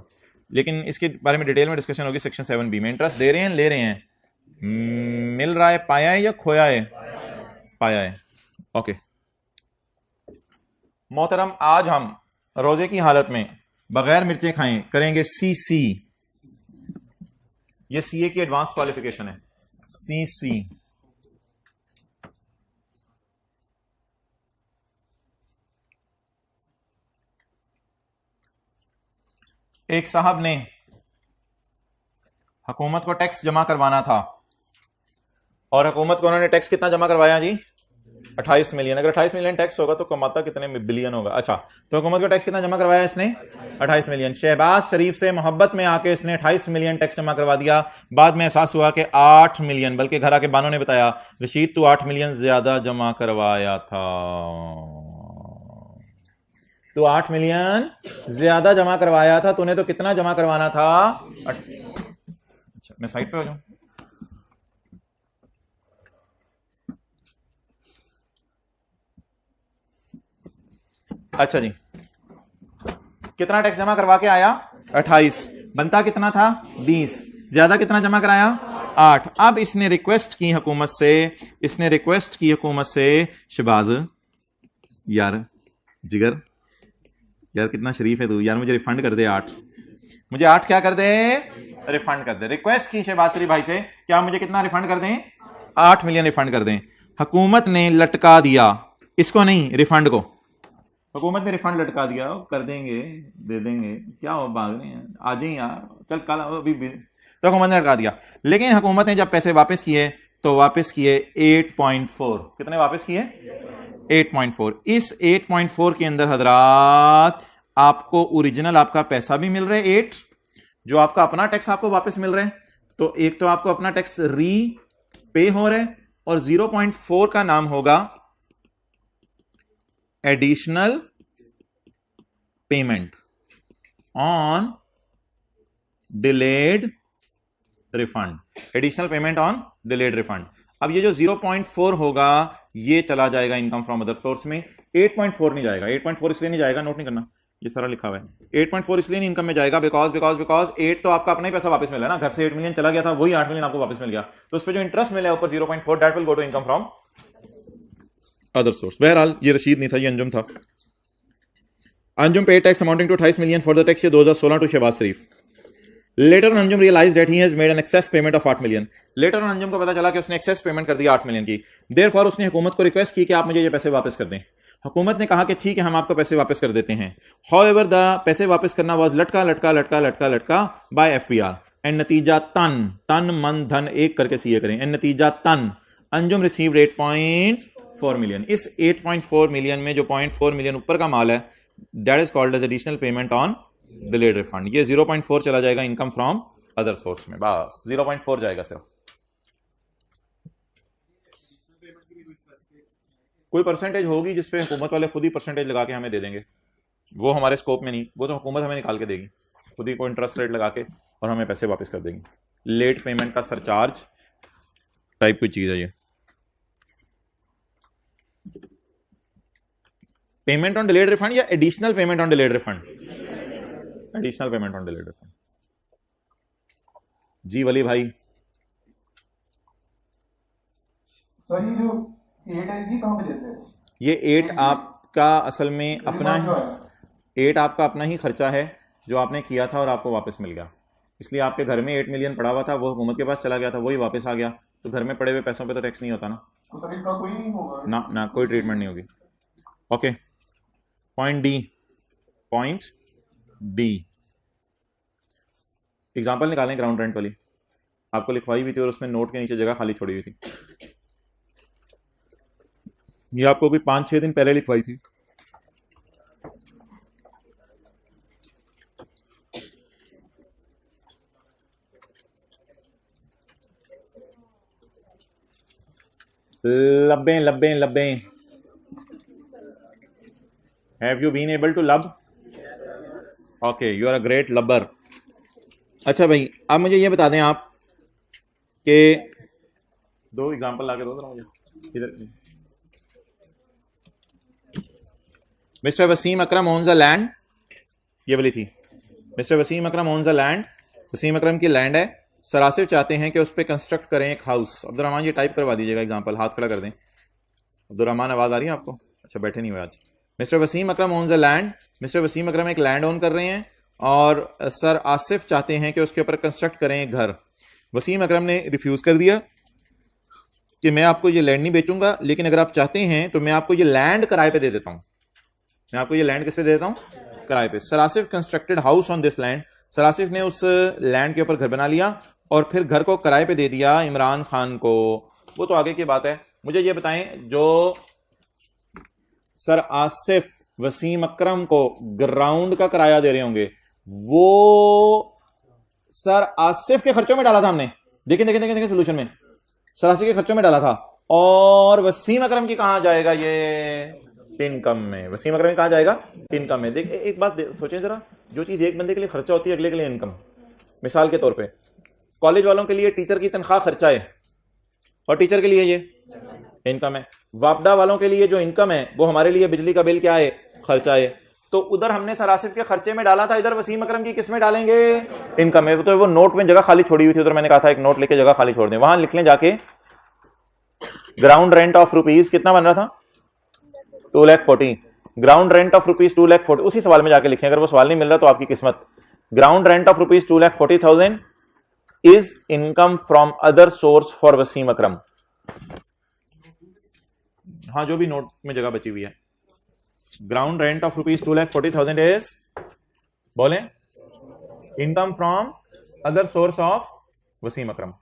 [SPEAKER 1] लेकिन इसके बारे में डिटेल में डिस्कशन होगी सेक्शन 7B में। इंटरेस्ट दे रहे हैं, ले रहे हैं, मिल रहा है, पाया है या खोया है? पाया है। ओके मोहतरम, आज हम रोजे की हालत में बगैर मिर्चें खाएं करेंगे CC। ये CA की एडवांस क्वालिफिकेशन है, CC। एक साहब ने हुकूमत को टैक्स जमा करवाना था, और हुकूमत को उन्होंने टैक्स कितना जमा करवाया जी? 28 मिलियन। अगर 28 मिलियन टैक्स होगा तो कमाता कितने बिलियन होगा? अच्छा, तो हुकूमत को टैक्स कितना जमा करवाया इसने? 28 मिलियन। शहबाज शरीफ से मोहब्बत में आके इसने 28 मिलियन टैक्स जमा करवा दिया। बाद में एहसास हुआ कि 8 मिलियन, बल्कि घर आके बानों ने बताया रशीद तू 8 मिलियन ज्यादा जमा करवाया था, तो 8 मिलियन ज्यादा जमा करवाया था, तूने तो कितना जमा करवाना था? अच्छा मैं साइड पे हो जाऊं। अच्छा जी, कितना टैक्स जमा करवा के आया? 28। बनता कितना था? 20। ज्यादा कितना जमा कराया? 8। अब इसने रिक्वेस्ट की हुकूमत से, शहबाज यार, जिगर यार कितना शरीफ है तू यार, मुझे रिफंड कर दे 8। मुझे 8 क्या कर दे? रिफंड कर दे। रिक्वेस्ट की शहबाज शरीफ भाई से, क्या मुझे कितना रिफंड कर दें? 8 मिलियन रिफंड कर दें। हुकूमत ने लटका दिया, इसको नहीं, रिफंड को। हुकूमत ने रिफंड लटका दिया, कर देंगे, दे देंगे, क्या हो भाग रहे हैं, आ जाइए यार, चल कल अभी तो हुकूमत ने लटका दिया। लेकिन हुकूमत ने जब पैसे वापस किए तो वापस किए 8.4। कितने वापस किए? 8.4। इस 8.4 के अंदर हजरात आपको ओरिजिनल आपका पैसा भी मिल रहा है 8, जो आपका अपना टैक्स आपको वापस मिल रहा है। तो एक तो आपको अपना टैक्स री पे हो रहा है, और 0.4 का नाम होगा additional payment on delayed refund. Additional payment on delayed refund. अब ये जो 0.4 होगा ये चला जाएगा इनकम फ्रॉम अदर सोर्स में। 8.4 नहीं जाएगा। 8.4 इसलिए नहीं जाएगा, नोट नहीं करना, ये सारा लिखा हुआ है। 8.4 इसलिए नहीं इनकम में जाएगा बिकॉज 8 तो आपका अपना ही पैसा वापस मिला ना, घर से 8 मिलियन चला गया था, वही 8 मिलियन आपको वापस मिल गया, तो उस पर जो इंटरेस्ट मिला है ऊपर 0.4 that will go to income from other source. बहरहाल ये रशीद नहीं था, ये अंजुम था। Anjum pay tax amounting to 28 million for the tax year 2016 to Shahbaz Sharif. Later on Anjum realized that he has made an excess payment of 8 million. Later on Anjum को पता चला कि उसने excess payment कर दिया 8 मिलियन की। Therefore उसने हुकूमत को रिक्वेस्ट की कि आप मुझे ये पैसे वापस कर दें। हुकूमत ने कहा कि ठीक है हम आपको पैसे वापस कर देते हैं। However the पैसे वापस करना was लटका by FPR and नतीजा तन मन धन एक करके सीए करें and नतीजा तन अंजुम received 8.4 मिलियन। इस 8.4 मिलियन में जो 0.4 मिलियन ऊपर का माल है that is called as additional payment on delayed refund. ये 0.4 चला जाएगा इनकम फ्रॉम अदर सोर्स में, बस 0.4 जाएगा सिर्फ। कोई परसेंटेज होगी जिसपे हुकूमत वाले खुद ही परसेंटेज लगा के हमें दे देंगे, वो हमारे स्कोप में नहीं, वो तो हुकूमत हमें निकाल के देगी खुद ही, कोई इंटरेस्ट रेट लगा के और हमें पैसे वापस कर देंगे। लेट पेमेंट का सरचार्ज टाइप कोई चीज है ये। पेमेंट ऑन डिलेड रिफंड या additional payment on delayed refund? Additional payment on delayed refund. जी वली भाई,
[SPEAKER 2] सर ये जो 8 है ये कहां पे देते हैं?
[SPEAKER 1] ये 8 आपका असल में अपना ही 8 आपका अपना ही खर्चा है जो आपने किया था और आपको वापस मिल गया। इसलिए आपके घर में 8 मिलियन पड़ा हुआ था, वो हुकूमत के पास चला गया था, वही वापस आ गया, तो घर में पड़े हुए पैसों पे तो टैक्स नहीं होता ना,
[SPEAKER 2] तो सर इसका कोई नहीं होगा
[SPEAKER 1] ना कोई ट्रीटमेंट नहीं होगी। ओके, पॉइंट डी एग्जाम्पल निकालें ग्राउंड रेंट वाली, आपको लिखवाई भी थी और उसमें नोट के नीचे जगह खाली छोड़ी हुई थी। ये आपको भी 5-6 दिन पहले लिखवाई थी। लब्बे have you been able to love? Okay, you are a great लब्बर। अच्छा भाई, अब मुझे ये बता दें आप कि 2 एग्जांपल लाके दो मुझे इधर। Mister Wasim Akram owns a land, ये वाली थी। Mister Wasim Akram owns a land, Wasim Akram की लैंड है, सरासिफ चाहते हैं कि उस पर कंस्ट्रक्ट करें एक हाउस। अब्दुर्रहमान ये टाइप करवा दीजिएगा एग्जांपल, हाथ खड़ा कर दें। अब्दुर्रहमान आवाज़ आ रही है आपको? अच्छा बैठे नहीं हुए आज। Mister Wasim Akram owns a land, mister Wasim Akram एक लैंड ओन कर रहे हैं और सर आसिफ चाहते हैं कि उसके ऊपर कंस्ट्रक्ट करें एक घर। वसीम अकरम ने रिफ्यूज़ कर दिया कि मैं आपको ये लैंड नहीं बेचूंगा, लेकिन अगर आप चाहते हैं तो मैं आपको ये लैंड किराए पे दे देता हूं। मैं आपको ये लैंड किस पे दे देता हूं? किराए पे। Sara Asif constructed house on this land, Sara Asif ने उस लैंड के ऊपर घर बना लिया और फिर घर को किराए पे दे दिया इमरान खान को। वो तो आगे की बात है। मुझे ये बताएं, जो सर आसिफ वसीम अकरम को ग्राउंड का किराया दे रहे होंगे, वो सर आसिफ के खर्चों में डाला था हमने। देखें सोल्यूशन में सर आसिफ के खर्चों में डाला था, और वसीम अकरम की कहां जाएगा? ये इनकम में। वसीम अकरम कहां जाएगा? इनकम में। देख एक बात सोचें जरा, जो चीज एक बंदे के लिए खर्चा होती है अगले के लिए इनकम। मिसाल के तौर पे कॉलेज वालों के लिए टीचर की तनख्वाह खर्चा है और टीचर के लिए ये इनकम है। वापडा वालों के लिए जो इनकम है वो हमारे लिए बिजली का बिल क्या है? खर्चा है। तो उधर हमने सरासिफ के खर्चे में डाला था, इधर वसीम अकरम की किस में डालेंगे? इनकम है। तो वो नोट में जगह खाली छोड़ी हुई थी, उधर मैंने कहा था एक नोट लेके जगह खाली छोड़ दें, वहां लिख लें जाके ग्राउंड रेंट ऑफ रुपीज कितना बन रहा था? 2,40,000। ग्राउंड रेंट ऑफ रुपीज 2,40,000, उसी सवाल में जाके लिखें। अगर वो सवाल नहीं मिल रहा तो आपकी किस्मत। Ground rent of rupees 2,40,000 is income from other source for Wasim Akram. हाँ, जो भी नोट में जगह बची हुई है। Ground rent of rupees 2,40,000 is, बोले, income from other source of Wasim Akram.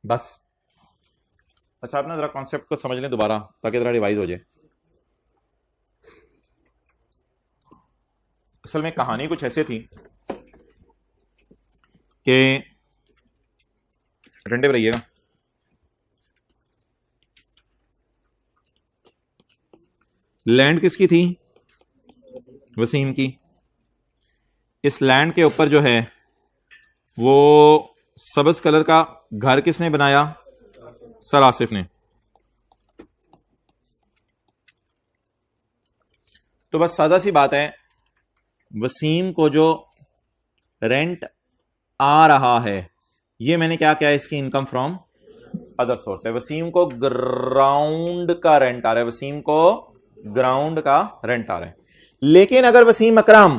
[SPEAKER 1] बस। अच्छा, आप ना जरा कॉन्सेप्ट को समझ लें दोबारा ताकि जरा रिवाइज हो जाए। असल में कहानी कुछ ऐसे थी कि, अटेंटिव रहिएगा, लैंड किसकी थी? वसीम की। इस लैंड के ऊपर जो है वो सब्ज कलर का घर किसने बनाया? सर आसिफ ने। तो बस सादा सी बात है, वसीम को जो रेंट आ रहा है ये मैंने क्या किया, इसकी इनकम फ्रॉम अदर सोर्स है। वसीम को ग्राउंड का रेंट आ रहा है, वसीम को ग्राउंड का रेंट आ रहा है। लेकिन अगर वसीम अकरम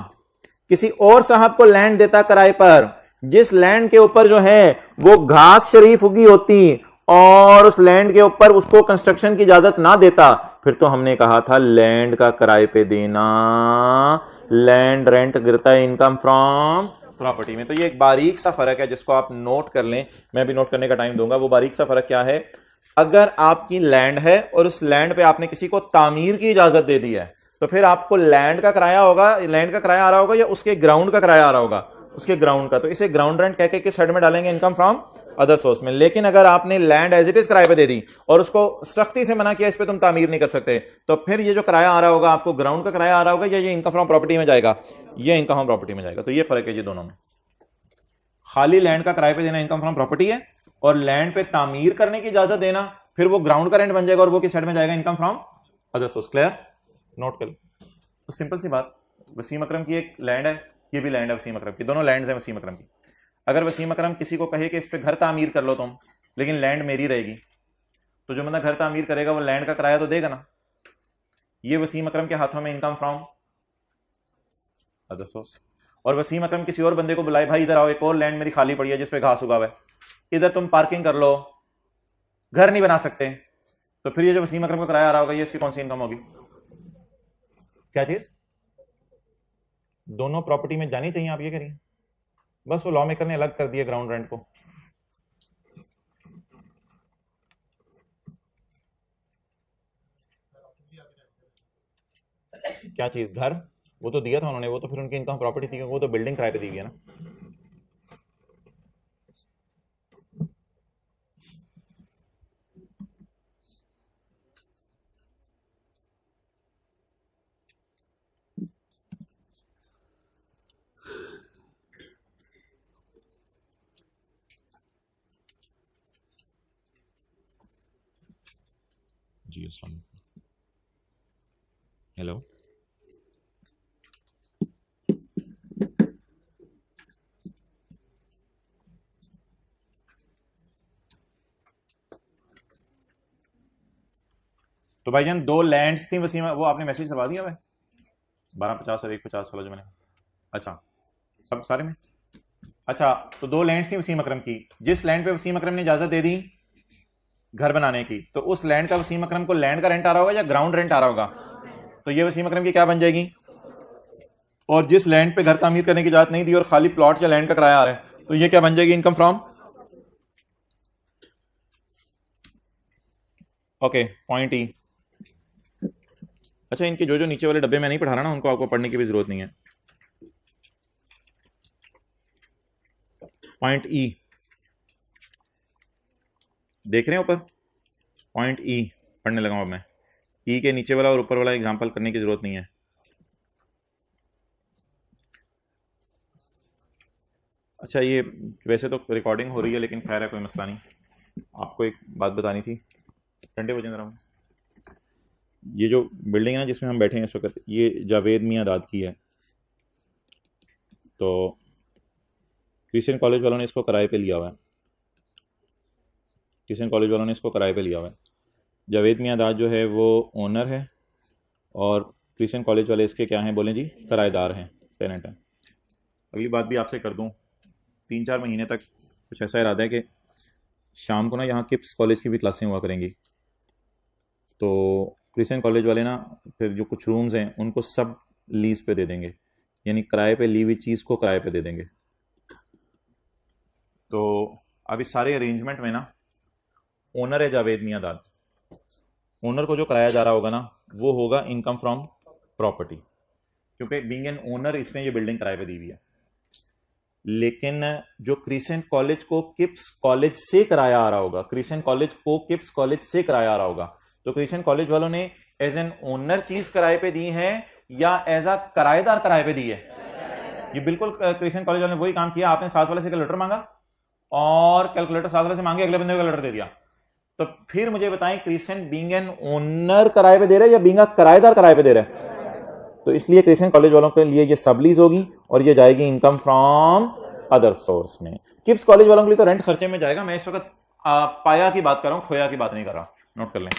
[SPEAKER 1] किसी और साहब को लैंड देता किराए पर, जिस लैंड के ऊपर जो है वो घास शरीफ उगी होती और उस लैंड के ऊपर उसको कंस्ट्रक्शन की इजाजत ना देता, फिर तो हमने कहा था लैंड का किराए पे देना, लैंड रेंट गिरता है इनकम फ्रॉम प्रॉपर्टी में। तो ये एक बारीक सा फर्क है जिसको आप नोट कर लें, मैं भी नोट करने का टाइम दूंगा। वो बारीक सा फर्क क्या है? अगर आपकी लैंड है और उस लैंड पे आपने किसी को तामीर की इजाजत दे दी है तो फिर आपको लैंड का किराया होगा, लैंड का किराया आ रहा होगा या उसके ग्राउंड का किराया आ रहा होगा? उसके ग्राउंड का। तो इसे ग्राउंड रेंट कह के किस हेड में डालेंगे? इनकम फ्रॉम अदर सोर्स में। लेकिन अगर आपने लैंड एज इट इज किराए पे दे दी और उसको सख्ती से मना किया इस पे तुम तामीर नहीं कर सकते, तो फिर ये जो किराया आ रहा होगा आपको ग्राउंड का किराया आ रहा होगा या ये इनकम फ्रॉम प्रॉपर्टी में जाएगा? ये इनकम फ्रॉम प्रॉपर्टी में जाएगा। तो ये फर्क है ये दोनों में। खाली लैंड का किराए पे देना इनकम फ्रॉम प्रॉपर्टी है, और लैंड पे तामीर करने की इजाजत देना फिर वो ग्राउंड का रेंट बन जाएगा और वो किस हेड में जाएगा? Income from other source. Clear? Note कर लो। तो सिंपल सी बात, वसीम अकरम की एक लैंड है, ये भी लैंड है वसीम अकरम की, दोनों लैंड्स हैं वसीम अकरम की। अगर वसीम अकरम किसी को कहे कि इस पे घर तामीर कर लो तुम, लेकिन लैंड मेरी रहेगी, तो जो बंदा घर तामीर करेगा वो लैंड का किराया तो देगा ना। ये वसीम अकरम के हाथों में इनकम फ्रॉम अदर सोर्स। और वसीम अकरम किसी और बंदे को बुलाए, भाई इधर आओ, एक और लैंड मेरी खाली पड़ी है जिसपे घास उगा हुआ है, इधर तुम पार्किंग कर लो, घर नहीं बना सकते, तो फिर ये जो वसीम अकरम को किराया आ रहा होगा ये इसकी कौन सी इनकम होगी? क्या चीज? दोनों प्रॉपर्टी में जानी चाहिए, आप ये करिए। बस वो लॉ मेकर ने अलग कर दिया ग्राउंड रेंट को। क्या चीज? घर? वो तो दिया था उन्होंने, वो तो फिर उनकी इनकम प्रॉपर्टी थी, वो तो बिल्डिंग किराए पे दी गई है ना। जी अस्सलाम वालेकुम। हेलो। तो भाईजान दो लैंड्स थी वसीम, वो आपने मैसेज करवा दिया है 1250 और 150 वाला जो मैंने। अच्छा, सब सारे में। अच्छा, तो दो लैंड्स थी वसीम अकरम की, जिस लैंड पे वसीम अकरम ने इजाजत दे दी घर बनाने की, तो उस लैंड का वसीम अकरम को लैंड का रेंट आ रहा होगा या ग्राउंड रेंट आ रहा होगा? तो ये वसीम अकरम की क्या बन जाएगी? और जिस लैंड पे घर तामीर करने की इजाजत नहीं दी और खाली प्लॉट या लैंड का किराया आ रहा है, तो ये क्या बन जाएगी? Income from. ओके, पॉइंट ई। अच्छा, इनके जो जो नीचे वाले डब्बे में नहीं पढ़ा रहा ना, उनको आपको पढ़ने की भी जरूरत नहीं है। पॉइंट ई देख रहे हैं ऊपर? पॉइंट ई पढ़ने लगा हूं अब मैं। ई के नीचे वाला और ऊपर वाला एग्जांपल करने की जरूरत नहीं है। अच्छा, ये वैसे तो रिकॉर्डिंग हो रही है लेकिन खैर है, कोई मसला नहीं। आपको एक बात बतानी थी, ठंडे हो जाए जरा। ये जो बिल्डिंग है ना जिसमें हम बैठे हैं इस वक्त, ये जावेद मियाँ दाद की है। तो क्रिश्चियन कॉलेज वालों ने इसको किराए पे लिया हुआ है, क्रिश्चियन कॉलेज वालों ने इसको किराए पे लिया हुआ है। जावेद मियाँ दाद जो है वो ओनर है और क्रिश्चियन कॉलेज वाले इसके क्या हैं बोलें जी? किराएदार हैं, टेनेंट हैं। अगली बात भी आपसे कर दूं, 3-4 महीने तक कुछ ऐसा इरादा है कि शाम को ना यहाँ किप्स कॉलेज की भी क्लासें हुआ करेंगी, तो क्रिश्चियन कॉलेज वाले ना फिर जो कुछ रूम्स हैं उनको सब लीज पे दे देंगे, यानी किराए पे ली हुई चीज़ को किराए पे दे देंगे। तो अब इस सारे अरेंजमेंट में ना ओनर है जावेद मियां दाद। ओनर को जो कराया जा रहा होगा ना वो होगा इनकम फ्रॉम प्रॉपर्टी, क्योंकि बीइंग एन ओनर इसने ये बिल्डिंग किराए पे दी हुई है। लेकिन जो क्रिसेंट कॉलेज को किप्स कॉलेज से कराया आ रहा होगा, क्रिसेंट कॉलेज को किप्स कॉलेज से कराया आ रहा होगा, तो क्रिसेंट कॉलेज वालों ने एज एन ओनर चीज किराए पे दी है या एज अ किराएदार किराए पे दी है? ये बिल्कुल क्रिसेंट कॉलेज वालों ने वही काम किया। आपने साथ वाले से कैलकुलेटर मांगा और कैलकुलेटर साथ वाले से मांगे, अगले बंदे को कैलकुलेटर दे दिया। तो फिर मुझे बताएं क्रिसेंट बीइंग एन ओनर किराए पे दे रहा है या बीइंग अ किराएदार किराए पे दे रहा है? तो इसलिए क्रिसेंट कॉलेज वालों के लिए ये सबलीज होगी और ये जाएगी इनकम फ्रॉम अदर सोर्स में। किप्स कॉलेज वालों के लिए तो रेंट खर्चे में जाएगा। मैं इस वक्त पाया की बात कर रहा हूं, खोया की बात नहीं कर रहा, नोट कर लें।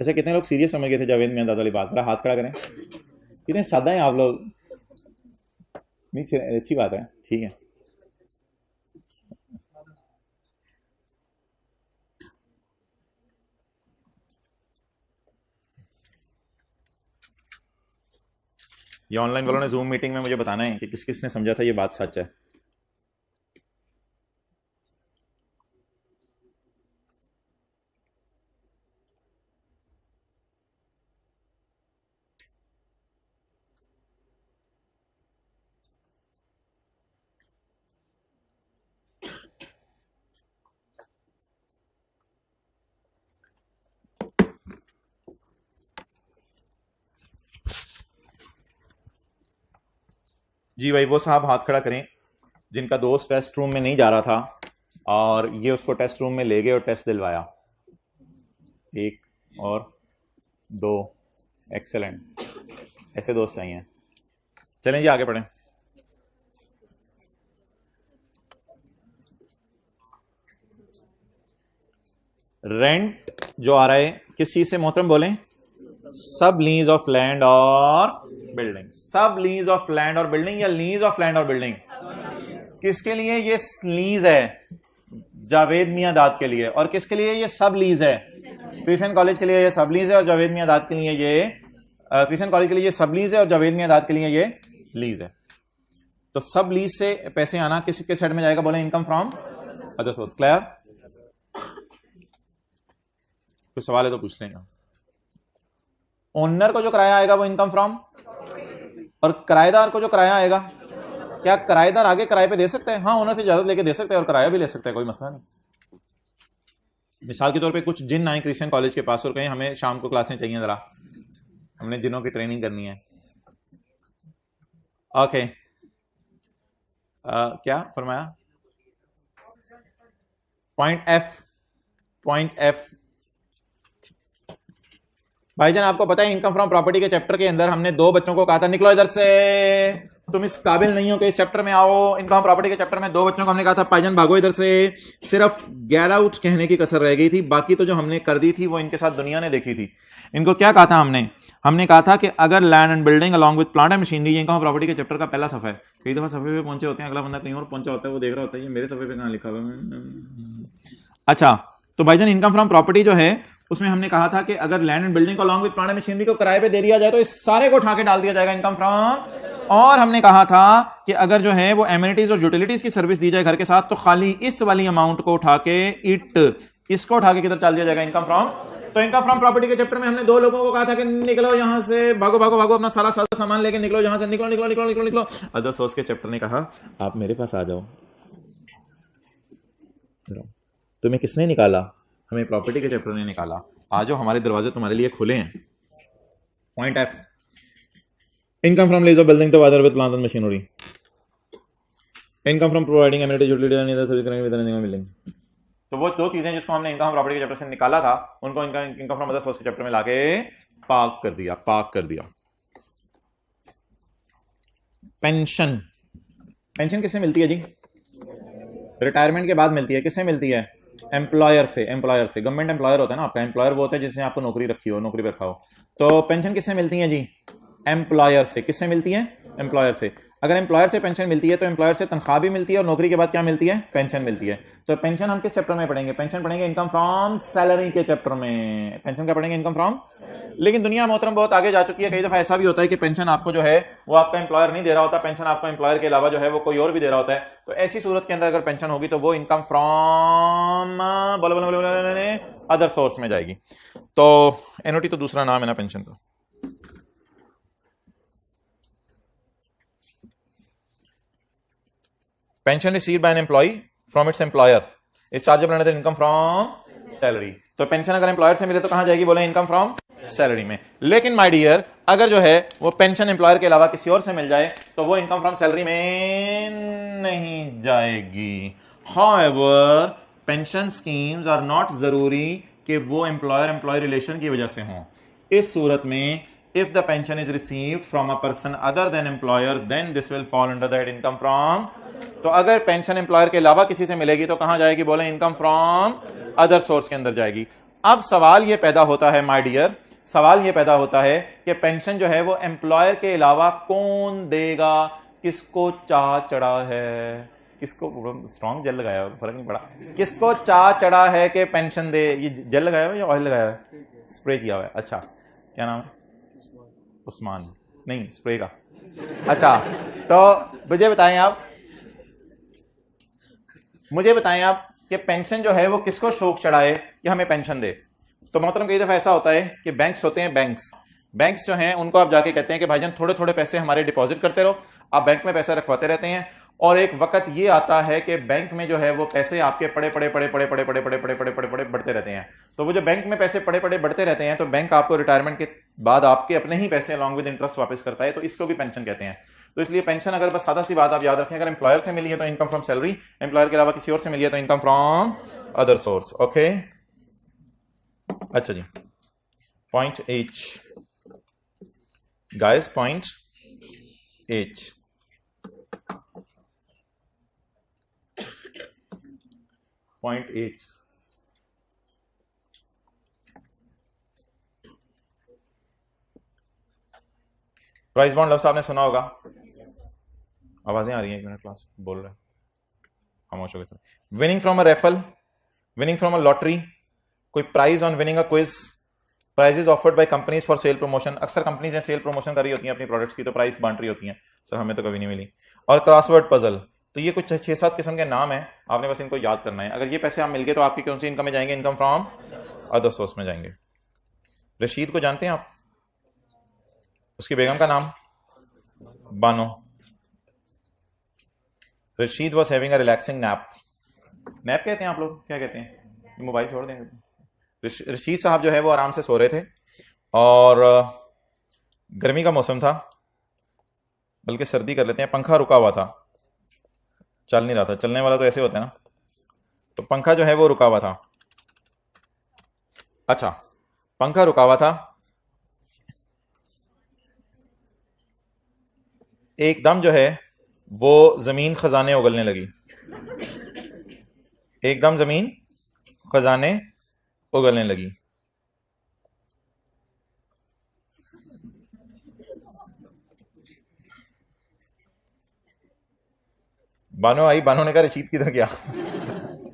[SPEAKER 1] अच्छा, कितने लोग सीरियस समझ गए थे जावेद मियां दाद वाली बात? जरा हाथ खड़ा करें। कितने सादा हैं आप लोग। नहीं, अच्छी बात है, ठीक है। ये ऑनलाइन वालों ने जूम मीटिंग में मुझे बताना है कि किस किस ने समझा था ये बात सच है। जी भाई, वो साहब हाथ खड़ा करें जिनका दोस्त टेस्ट रूम में नहीं जा रहा था और ये उसको टेस्ट रूम में ले गए और टेस्ट दिलवाया। एक और दो, एक्सेलेंट। ऐसे दोस्त चाहिए। चलें जी आगे पढ़ें। रेंट जो आ रहा है किस चीज से मोहतरम बोलें? सब लीज ऑफ लैंड और बिल्डिंग। सब लीज ऑफ लैंड और बिल्डिंग या लीज ऑफ लैंड और बिल्डिंग? किसके लिए ये लीज है? जावेद मियां दाद के लिए। और किसके लिए ये सब लीज है? क्रिश्चियन कॉलेज के लिए ये सब लीज है और जावेद मियां दाद के लिए ये क्रिश्चियन कॉलेज के लिए ये सब लीज है और जावेद मियां दाद के लिए ये लीज है। तो सब लीज से पैसे आना किसके साइड में जाएगा? बोले income from other source. Clear? कोई सवाल है तो पूछ लेंगे। ओनर को जो किराया आएगा वो इनकम फ्रॉम, और किराएदार को जो किराया आएगा, क्या किराएदार आगे किराए पे दे सकते हैं? हाँ, ओनर से इजाजत लेके दे सकते हैं और किराया भी ले सकते हैं, कोई मसला नहीं। मिसाल के तौर पे कुछ जिन आए क्रिश्चियन कॉलेज के पास और कहें हमें शाम को क्लासें चाहिए, जरा हमने जिनों की ट्रेनिंग करनी है। ओके, क्या फरमाया? Point F, point F. भाईजान आपको पता है इनकम फ्रॉम प्रॉपर्टी के चैप्टर के अंदर हमने दो बच्चों को कहा था निकलो इधर से, तुम इस काबिल नहीं हो कि इस चैप्टर में आओ। इनकम प्रॉपर्टी के चैप्टर में दो बच्चों को हमने कहा था भाईजान भागो इधर से। सिर्फ गेट आउट कहने की कसर रह गई थी, बाकी तो जो हमने कर दी थी वो इनके साथ दुनिया ने देखी थी। इनको क्या कहा था हमने कहा था कि अगर land and building along with plant and machinery, income property के चैप्टर का पहला सफ़ा है। कई दफा सफ़े पे पहुंचे होते हैं, अगला बंदा कहीं और पहुंचा होता है, वो देख रहा होता है ये मेरे सफ़े पे कहां लिखा हुआ है। अच्छा, तो भाईजान इनकम फ्रॉम प्रॉपर्टी जो है उसमें हमने कहा था कि अगर लैंड एंड बिल्डिंग को along with plant and machinery को किराए पे दे दिया जाए तो इस सारे को उठा के डाल दिया जाएगा इनकम फ्रॉम। और हमने कहा था कि अगर जो है वो एमिनिटीज और यूटिलिटीज की सर्विस दी जाए घर के साथ तो खाली इस वाली अमाउंट को उठा के इसको उठा के किधर डाल दिया जाएगा? Income from. तो इनकम फ्रॉम प्रॉपर्टी के चैप्टर में हमने दो लोगों को कहा था कि निकलो यहां से, भागो भागो भागो, अपना सारा सामान लेके निकलो यहां से, निकलो निकलो निकलो निकलो निकलो। अदर सोर्स के चैप्टर ने कहा आप मेरे पास आ जाओ। तुम्हें किसने निकाला? हमें प्रॉपर्टी के चैप्टर ने निकाला। आ जाओ, हमारे दरवाजे तुम्हारे लिए खुले हैं। Point F, income from lease of building together with plant and machinery. Income from providing amenities utility and other service within building. तो वो दो चीजें जिसको हमने इनकम प्रॉपर्टी के चैप्टर से निकाला था उनको इनकम फ्रॉम अदर सोर्स के चैप्टर में लाके पार्क कर दिया, पार्क कर दिया। पेंशन, पेंशन किससे मिलती है जी? रिटायरमेंट के बाद मिलती है। किससे मिलती है? एम्प्लॉयर से। एम्प्लॉयर से, गवर्नमेंट एम्प्लॉयर होता है ना आपका। एम्प्लॉयर वो होता है जिसने आपको नौकरी रखी हो, नौकरी पर रखा हो। तो पेंशन किससे मिलती है जी? एम्प्लॉयर से। किससे मिलती है? एम्प्लॉयर से। अगर एम्प्लॉयर से पेंशन मिलती है तो एम्प्लॉयर से तनख्वाह भी मिलती है और नौकरी के बाद क्या मिलती है, पेंशन मिलती है। तो पेंशन हम किस चैप्टर में पढ़ेंगे, पेंशन पढ़ेंगे इनकम फ्रॉम सैलरी के चैप्टर में। पेंशन क्या पढ़ेंगे, इनकम फ्रॉम। लेकिन दुनिया मोहतरम बहुत आगे जा चुकी है, कई दफा ऐसा भी होता है कि पेंशन आपको जो है वो आपका एम्प्लॉयर नहीं दे रहा होता, पेंशन आपको एम्प्लॉयर के अलावा जो है वो कोई और भी दे रहा होता है। तो ऐसी सूरत के अंदर अगर पेंशन होगी तो वो इनकम फ्रॉम अदर सोर्स में जाएगी। तो एनओटी तो दूसरा नाम है ना पेंशन का। Pension received by an employ from its employer is chargeable under the income from salary. तो पेंशन अगर एम्प्लॉयर से मिले तो कहां जाएगी, बोले इनकम फ्रॉम सैलरी में। लेकिन माय डियर अगर जो है वो पेंशन एम्प्लॉयर के अलावा किसी और से मिल जाए तो वो इनकम फ्रॉम सैलरी में नहीं जाएगी। However pension schemes are not जरूरी कि वो एम्प्लॉयर एम्प्लॉय रिलेशन की वजह से हों। इस सूरत में if the pension is received from a person other than employer then this will fall under that income from। तो अगर पेंशन एम्प्लॉयर के अलावा किसी से मिलेगी तो कहां जाएगी, बोले इनकम फ्रॉम अदर सोर्स के अंदर जाएगी। अब सवाल यह पैदा होता है माय डियर, सवाल यह पैदा होता है कि पेंशन जो है वो एम्प्लॉयर के अलावा कौन देगा, किसको चाह चढ़ा है, किसको स्ट्रॉन्ग जेल लगाया है, फर्क नहीं पड़ा, किसको चाह चढ़ा है कि पेंशन दे। ये जेल लगाया हुआ या ऑयल लगाया है, स्प्रे किया हुआ है। अच्छा क्या नाम है, उस्मान नहीं स्प्रे का। अच्छा तो मुझे बताएं आप कि पेंशन जो है वो किसको शौक चढ़ाए कि हमें पेंशन दे। तो मोहतरम कई दफा ऐसा होता है कि बैंक्स होते हैं, बैंक्स जो हैं उनको आप जाके कहते हैं कि भाईजान थोड़े थोड़े पैसे हमारे डिपॉजिट करते रहो, आप बैंक में पैसा रखवाते रहते हैं। और एक वक्त ये आता है कि बैंक में जो है वो पैसे आपके पड़े बढ़ते रहते हैं। तो वो जो बैंक में पैसे पड़े बढ़ते रहते हैं तो बैंक आपको रिटायरमेंट के बाद आपके अपने ही पैसे अलॉन्ग विद इंटरेस्ट वापस करता है, तो इसको भी पेंशन कहते हैं। तो इसलिए पेंशन अगर बस सादा सी बात आप याद रखें, अगर एम्प्लॉयर से मिली है तो इनकम फ्रॉम सैलरी, एम्प्लॉयर के अलावा किसी और से मिली है तो income from other source. Okay अच्छा जी, point H guys, point H point H prize bond लफ्ज़ आपने सुना होगा, आवाजें आ रही हैं, एक मिनट क्लास बोल रहे हैं खामोश हो गए। Winning from a raffle, winning from a lottery, कोई prize on winning a quiz, prizes offered by companies for sale promotion. अक्सर कंपनीज सेल प्रमोशन कर रही होती हैं अपनी प्रोडक्ट्स की, तो प्राइस बांट रही होती हैं, सर हमें तो कभी नहीं मिली। और क्रॉसवर्ड पजल, तो ये कुछ 6-7 किस्म के नाम हैं, आपने बस इनको याद करना है। अगर ये पैसे आप मिल गए तो आपकी कौन सी इनकम में जाएंगे, इनकम फ्रॉम अदर सोर्स में जाएंगे। रशीद को जानते हैं आप, उसकी बेगम का नाम Bano. Rashid was having a relaxing nap, nap कहते हैं आप लोग, क्या कहते हैं, मोबाइल छोड़ देंगे। रशीद साहब जो है वो आराम से सो रहे थे और गर्मी का मौसम था, बल्कि सर्दी कर लेते हैं, पंखा रुका हुआ था, चल नहीं रहा था। चलने वाला तो ऐसे होता है ना, तो पंखा जो है वो रुका हुआ था। अच्छा पंखा रुका हुआ था, एकदम जो है वो जमीन खजाने उगलने लगी, एकदम जमीन खजाने उगलने लगी। बानो आई, बानो ने कहा रशीद किधर गया,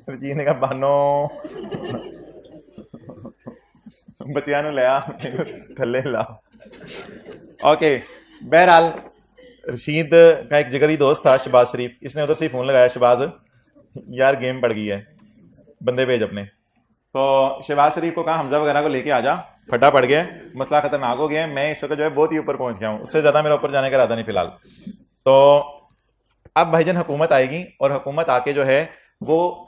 [SPEAKER 1] रशीद ने कहा बानो बचिया नु लिया थले ला। ओके बहरहाल रशीद का एक जिगरी दोस्त था शहबाज शरीफ, इसने उधर से फोन लगाया, शहबाज यार गेम पड़ गई है, बंदे भेज अपने। तो शहबाज शरीफ को कहा हमजा वगैरह को लेके आ जा, फटा पड़ गया, मसला खतरनाक हो गया, मैं इस वक्त जो है बहुत ही ऊपर पहुंच गया हूं, उससे ज्यादा मेरा ऊपर जाने का इरादा नहीं फिलहाल। तो अब भाईजान हुकूमत आएगी और हुकूमत आके जो है वो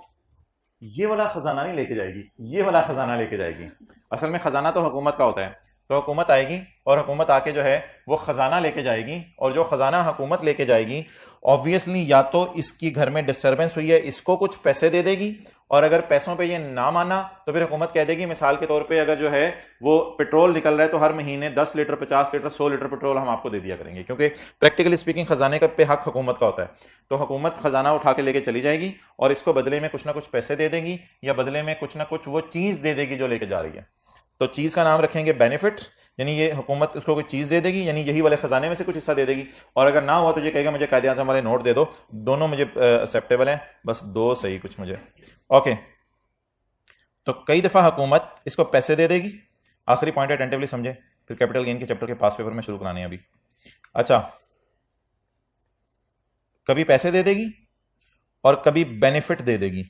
[SPEAKER 1] ये वाला खजाना नहीं लेके जाएगी, ये वाला खजाना लेके जाएगी। असल में खजाना तो हुकूमत का होता है, तो हुकूमत आएगी और हुकूमत आके जो है वो खजाना लेके जाएगी, और जो खजाना हुकूमत लेके जाएगी ऑब्वियसली या तो इसकी घर में डिस्टर्बेंस हुई है, इसको कुछ पैसे दे देगी, और अगर पैसों पे ये ना माना तो फिर हुकूमत कह देगी, मिसाल के तौर पे अगर जो है वो पेट्रोल निकल रहा है तो हर महीने 10 लीटर 50 लीटर 100 लीटर पेट्रोल हम आपको दे दिया करेंगे, क्योंकि प्रैक्टिकली स्पीकिंग खजाने का पे हक हुकूमत का होता है। तो हुकूमत खजाना उठा के लेके चली जाएगी और इसको बदले में कुछ ना कुछ पैसे दे देगी, या बदले में कुछ ना कुछ वो चीज दे देगी जो लेके जा रही है। तो चीज़ का नाम रखेंगे बेनिफिट, यानी ये हुकूमत उसको कोई चीज़ दे देगी, यानी यही वाले ख़जाने में से कुछ हिस्सा दे देगी। और अगर ना हुआ तो ये कहेगा मुझे कायदे आज़म वाले नोट दे दो, दोनों मुझे एक्सेप्टेबल हैं, बस दो सही कुछ मुझे। ओके, तो कई दफ़ा हुकूमत इसको पैसे दे देगी। आखिरी पॉइंट अटेंटिवली समझे, फिर कैपिटल गेन के चैप्टर के पास पेपर में शुरू कराने हैं अभी। अच्छा, कभी पैसे दे देगी और कभी बेनिफिट दे देगी।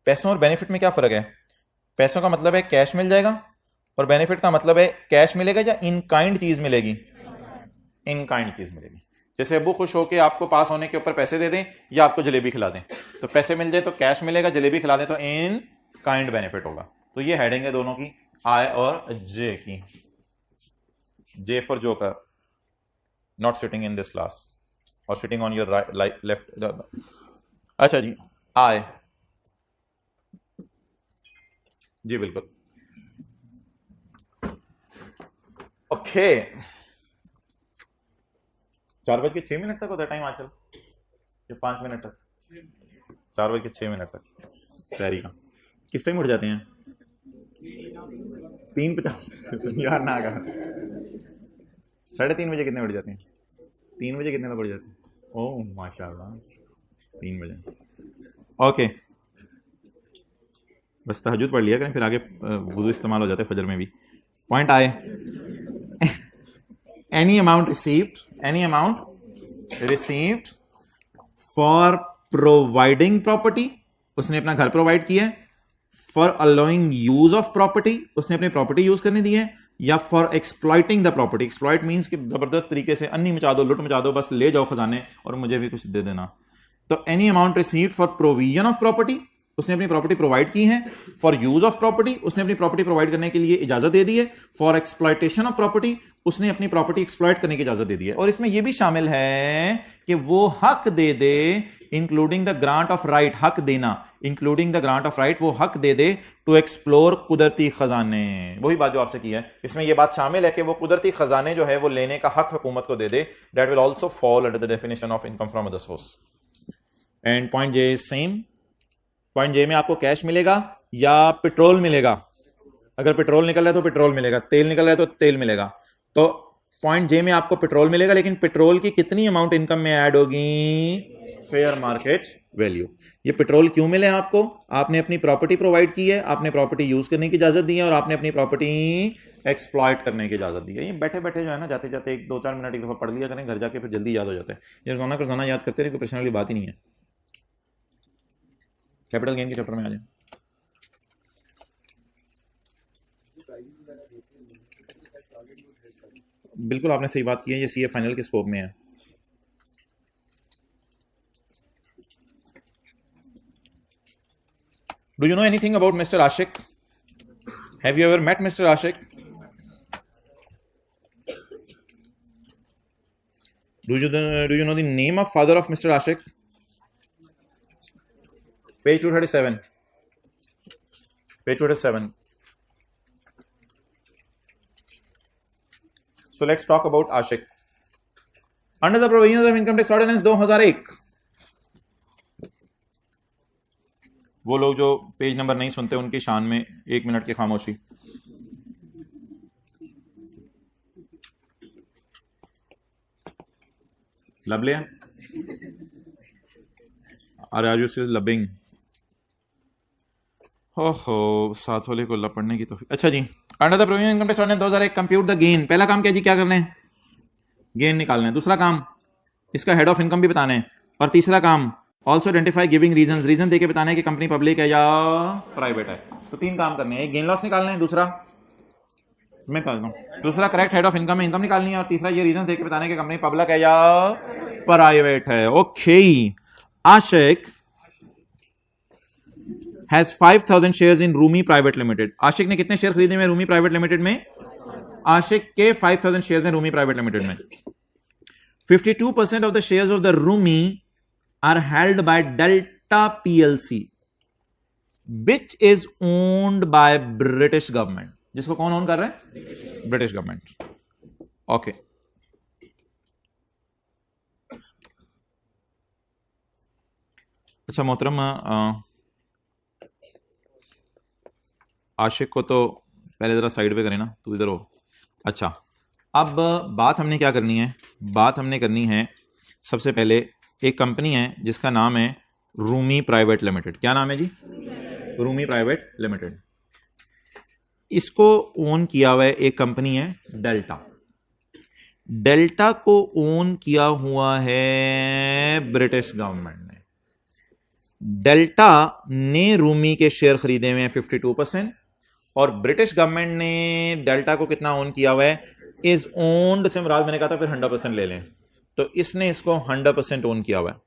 [SPEAKER 1] पैसों और बेनिफिट में क्या फ़र्क है? पैसों का मतलब है कैश मिल जाएगा, और बेनिफिट का मतलब है कैश मिलेगा या इन काइंड चीज़ मिलेगी? इन काइंड चीज़ मिलेगी। जैसे अबू खुश होकर आपको पास होने के ऊपर पैसे दे दें या आपको जलेबी खिला दें, तो पैसे मिल जाए तो कैश मिलेगा, जलेबी खिला दें तो इन काइंड बेनिफिट होगा। तो ये हेडिंग है दोनों की, आई और जे की। J for joker, not sitting in this class or sitting on your right left. अच्छा जी, आई, जी बिल्कुल। ओके, 4:06 तक होता है टाइम आजकल, ये 5 मिनट तक, 4:06 तक सैरी का। किस टाइम उठ जाते हैं? 3:50 यार ना कहा। 3:30 बजे कितने उठ जाते हैं? 3 बजे कितने तक उठ जाते हैं? ओह माशाल्लाह, 3 बजे। ओके, बस तहज्जुद पढ़ लिया करें, फिर आगे वुज़ू इस्तेमाल हो जाते हैं फजर में भी। पॉइंट आए, any amount received for providing property, उसने अपना घर प्रोवाइड किया है, for allowing use of property, उसने अपनी प्रॉपर्टी यूज करने दी है, या for exploiting the property. Exploit means कि जबरदस्त तरीके से अन्नी मचा दो, लुट मचा दो, बस ले जाओ खजाने और मुझे भी कुछ दे देना। तो any amount received for provision of property, उसने अपनी प्रॉपर्टी प्रोवाइड की है। फॉर यूज ऑफ प्रॉपर्टी, उसने अपनी प्रॉपर्टी प्रोवाइड करने के लिए इजाजत दे दी है। फॉर एक्सप्लॉइटेशन ऑफ प्रॉपर्टी, उसने अपनी प्रॉपर्टी एक्सप्लॉइट करने की इजाजत दे दी है। और इसमें यह भी शामिल है कि वो हक दे दे, including the grant of right, हक देना including the grant of right, वो हक दे दे टू एक्सप्लोर कुदरती खजाने। वही बात जो आपसे की है, इसमें यह बात शामिल है कि वो कुदरती खजाने जो है वो लेने का हक हुकूमत को दे दे। That will also fall under the definition of income from other source. And point J is same. Point J में आपको कैश मिलेगा या पेट्रोल मिलेगा। अगर पेट्रोल निकल रहा है तो पेट्रोल मिलेगा, तेल निकल रहा है तो तेल मिलेगा। तो पॉइंट जे में आपको पेट्रोल मिलेगा, लेकिन पेट्रोल की कितनी अमाउंट इनकम में ऐड होगी? Fair market value. ये पेट्रोल क्यों मिले आपको? आपने अपनी प्रॉपर्टी प्रोवाइड की है, आपने प्रॉपर्टी यूज करने की इजाजत दी है, और आपने अपनी प्रॉपर्टी एक्सप्लॉइट करने की इजाजत दी है। ये बैठे बैठे जो है ना, जाते जाते 1-2-4 मिनट एक दफा पढ़ लिया करें, घर जाके फिर जल्दी याद हो जाता है। ये रोजाना का रोजाना याद करते रहे, कोई परेशानी वाली बात ही नहीं है। कैपिटल गेन के चैप्टर में आ जाए। बिल्कुल आपने सही बात की है, ये सीए फाइनल के स्कोप में है। Do you know anything about mister Ashiq? Have you ever met mister Ashiq? Do you know the name of father of mister Ashiq? Page 237. Page 237. So let's talk about Ashik. Under the provisions of Income Tax Ordinance 2001. वो लोग जो पेज नंबर नहीं सुनते उनकी शान में 1 मिनट की खामोशी। लब लिया? Are you still lubbing? ओहो, साथ वाले को लब पढ़ने की तो। अच्छा जी, under the provision income tax ordinance 2001 compute the gain. पहला काम क्या जी, क्या करना है? गेन निकालना है। दूसरा काम इसका हेड ऑफ इनकम भी बताना है। और तीसरा काम also identify giving reason, reason देके बताना है कि कंपनी पब्लिक है या प्राइवेट है। तो 3 काम करने हैं, एक गेन लॉस निकालना है, दूसरा मैं कर दूं, दूसरा करेक्ट हेड ऑफ इनकम में इनकम निकालनी है, और तीसरा ये रीजन देके बताना है कि कंपनी पब्लिक है या प्राइवेट है। Okay, Ashiq has 5,000 shares in Rumi Private Limited. Ashiq ने कितने शेयर खरीदे हुए रूमी प्राइवेट लिमिटेड में? आशिक के 5,000 शेयर्स हैं रूमी प्राइवेट लिमिटेड में। 52% of the shares of the Rumi are held by Delta PLC, which is owned by British government. जिसको कौन ओन कर रहा है? British government. ओके, अच्छा मोहतरम, आशिक को तो पहले ज़रा साइड पे करें ना, तू इधर हो। अच्छा, अब बात हमने क्या करनी है, बात हमने करनी है सबसे पहले एक कंपनी है जिसका नाम है रूमी प्राइवेट लिमिटेड। क्या नाम है जी? Rumi private limited. इसको ओन किया हुआ है एक कंपनी है डेल्टा। डेल्टा को ओन किया हुआ है ब्रिटिश गवर्नमेंट ने। डेल्टा ने रूमी के शेयर खरीदे हुए हैं 52% और ब्रिटिश गवर्नमेंट ने डेल्टा को कितना ओन किया हुआ है? इज ओन्ड से मुराद, मैंने कहा था फिर 100% ले लें, तो इसने इसको 100% ओन किया हुआ है।